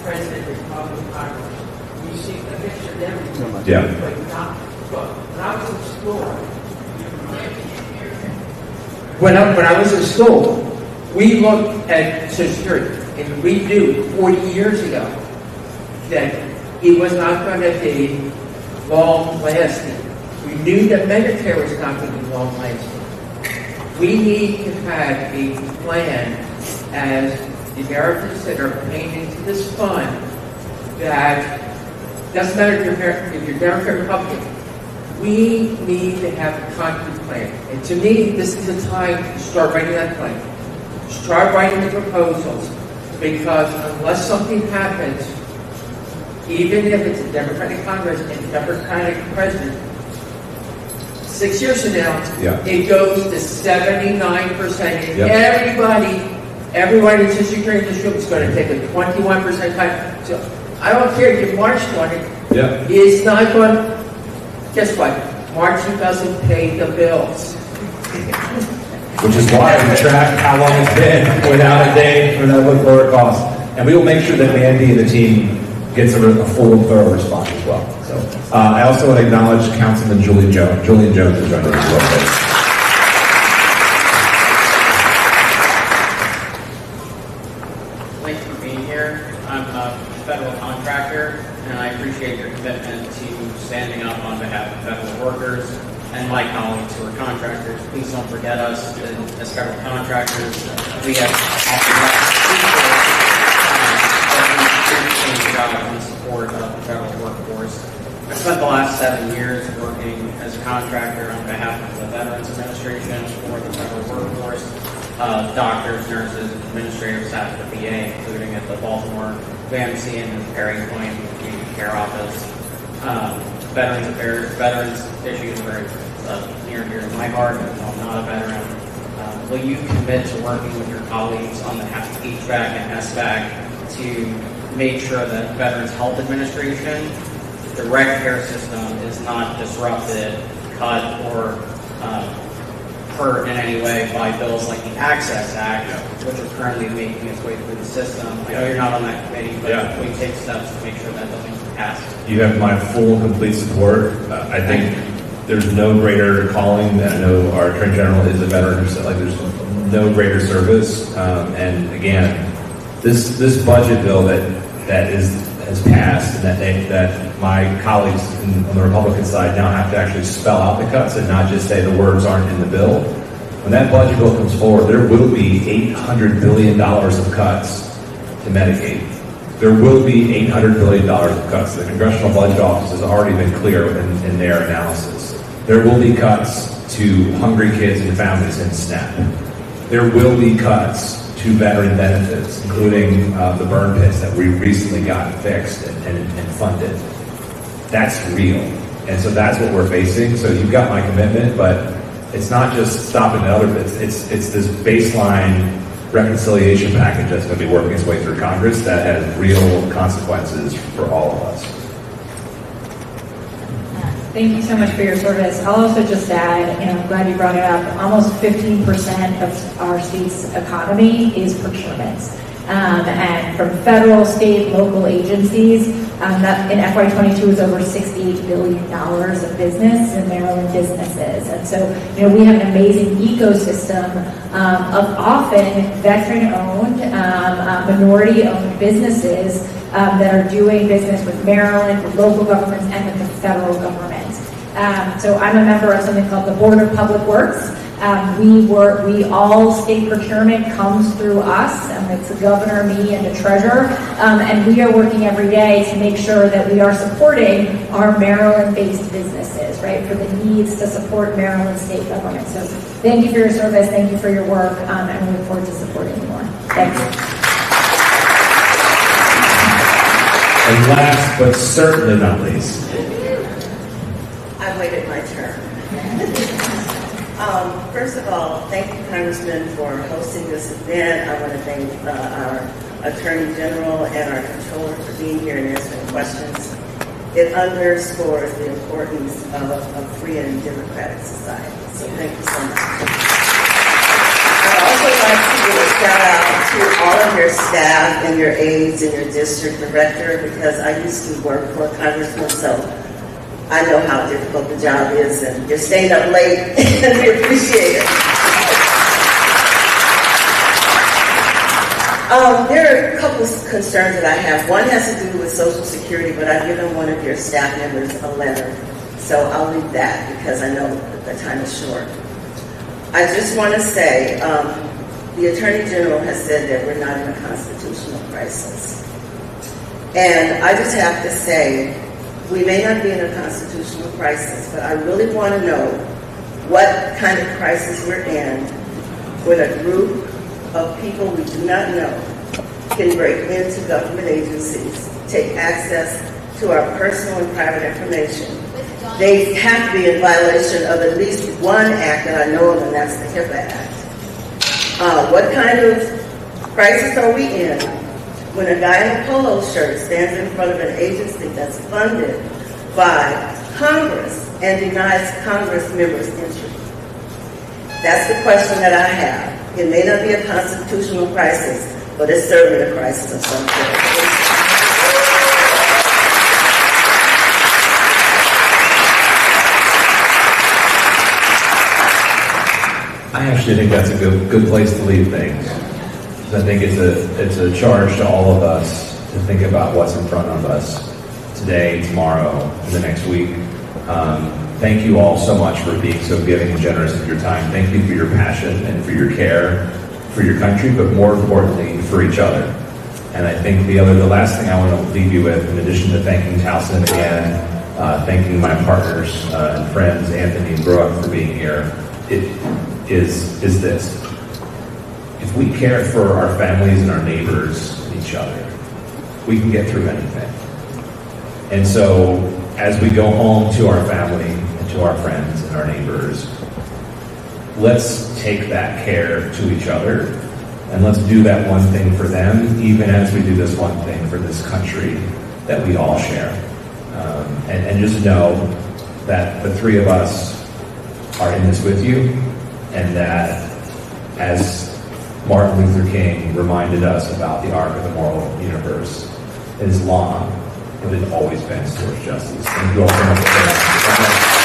president, the Republican Congress. We see a mixture of everything. Yeah. But when I was in school, When I was in school, we looked at Social Security, and we knew 40 years ago that it was not going to be long-lasting. We knew that Medicare was not going to be long-lasting. We need to have a plan as the Americans that are paying into this fund that doesn't matter if you're Democrat or Republican. We need to have a concrete plan. And to me, this is the time to start writing that plan. Start writing the proposals. Because unless something happens, even if it's a Democratic Congress and a Democratic president, 6 years from now, it goes to 79%. And everybody in Social Security in this room is going to take a 21% cut. So I don't care if you March 20. It's not going. Guess what? Marching doesn't pay the bills. Which is why we track how long it's been without a day for that lower cost. And we will make sure that Mandy and the team gets a full and thorough response as well. So I also want to acknowledge Councilman Julian Jones. Julian Jones is joining us as well. Thanks for being here. I'm a federal contractor, and I appreciate your commitment to standing up on behalf of federal workers and my colleagues who are contractors. Please don't forget us as federal contractors. We have in support of the federal workforce. I spent the last 7 years working as a contractor on behalf of the Veterans Administration for the federal workforce. doctors, nurses, and administrative staff at the VA, including at the Baltimore VMC and the Perry Point Community Care Office. Veterans affairs, veterans issues are very near and dear to my heart, and I'm not a veteran. Will you commit to working with your colleagues on the HVAC and SVAC to make sure that Veterans Health Administration direct care system is not disrupted, cut, or hurt in any way by bills like the Access Act, which are currently making its way through the system? I know you're not on that committee, but we take steps to make sure that doesn't pass. You have my full, complete support. I think there's no greater calling than I know our Attorney General is a veteran who said, like, there's no greater service. And again, this budget bill that has passed, and that my colleagues on the Republican side now have to actually spell out the cuts and not just say the words aren't in the bill. When that budget bill comes forward, there will be $800 billion of cuts to Medicaid. There will be $800 billion of cuts. The Congressional Budget Office has already been clear in their analysis. There will be cuts to hungry kids and families in SNAP. There will be cuts to veteran benefits, including the burn pits that we recently got fixed and funded. That's real. And so that's what we're facing. So you've got my commitment, but it's not just stopping the other bits. It's this baseline reconciliation package that's going to be working its way through Congress that has real consequences for all of us. Thank you so much for your service. I'll also just add, and I'm glad you brought it up, almost 15% of our state's economy is procurement. And from federal, state, local agencies, that in FY22 was over $68 billion of business in Maryland businesses. And so, we have an amazing ecosystem of often veteran-owned, minority-owned businesses that are doing business with Maryland, with local governments, and with the federal government. So I'm a member of something called the Board of Public Works. We all state procurement comes through us, and it's the governor, me, and the treasurer, and we are working every day to make sure that we are supporting our Maryland-based businesses, right, for the needs to support Maryland state government. So thank you for your service, thank you for your work, and we look forward to supporting you more. Thanks. And last, but certainly not least, I waited my turn. First of all, thank you, Congressman, for hosting this event. I want to thank our Attorney General and our Comptroller for being here and answering questions. It underscores the importance of a free and democratic society. So thank you so much. I'd also like to give a shout out to all of your staff and your aides and your district director, because I used to work for a congressman, so I know how difficult the job is, and you're staying up late, and we appreciate it. There are a couple of concerns that I have. One has to do with Social Security, but I've given one of your staff members a letter, so I'll leave that because I know that the time is short. I just want to say, the Attorney General has said that we're not in a constitutional crisis. And I just have to say, we may not be in a constitutional crisis, but I really want to know what kind of crisis we're in when a group of people we do not know can break into government agencies, take access to our personal and private information. They have to be in violation of at least one act that I know of, and that's the HIPAA Act. What kind of crisis are we in when a guy in a polo shirt stands in front of an agency that's funded by Congress and denies Congress members entry? That's the question that I have. It may not be a constitutional crisis, but it's certainly a crisis of some sort. I actually think that's a good place to leave things. I think it's a charge to all of us to think about what's in front of us today, tomorrow, and the next week. Thank you all so much for being so giving and generous of your time. Thank you for your passion and for your care for your country, but more importantly, for each other. And I think the last thing I want to leave you with, in addition to thanking Towson again, thanking my partners and friends, Anthony and Brooke, for being here, is this. if we care for our families and our neighbors and each other, we can get through anything. And so, as we go home to our family and to our friends and our neighbors, let's take that care to each other, and let's do that one thing for them, even as we do this one thing for this country that we all share. And just know that the three of us are in this with you, and that as Martin Luther King reminded us about the arc of the moral universe, it is long, but it always bends towards justice. Thank you all so much for that.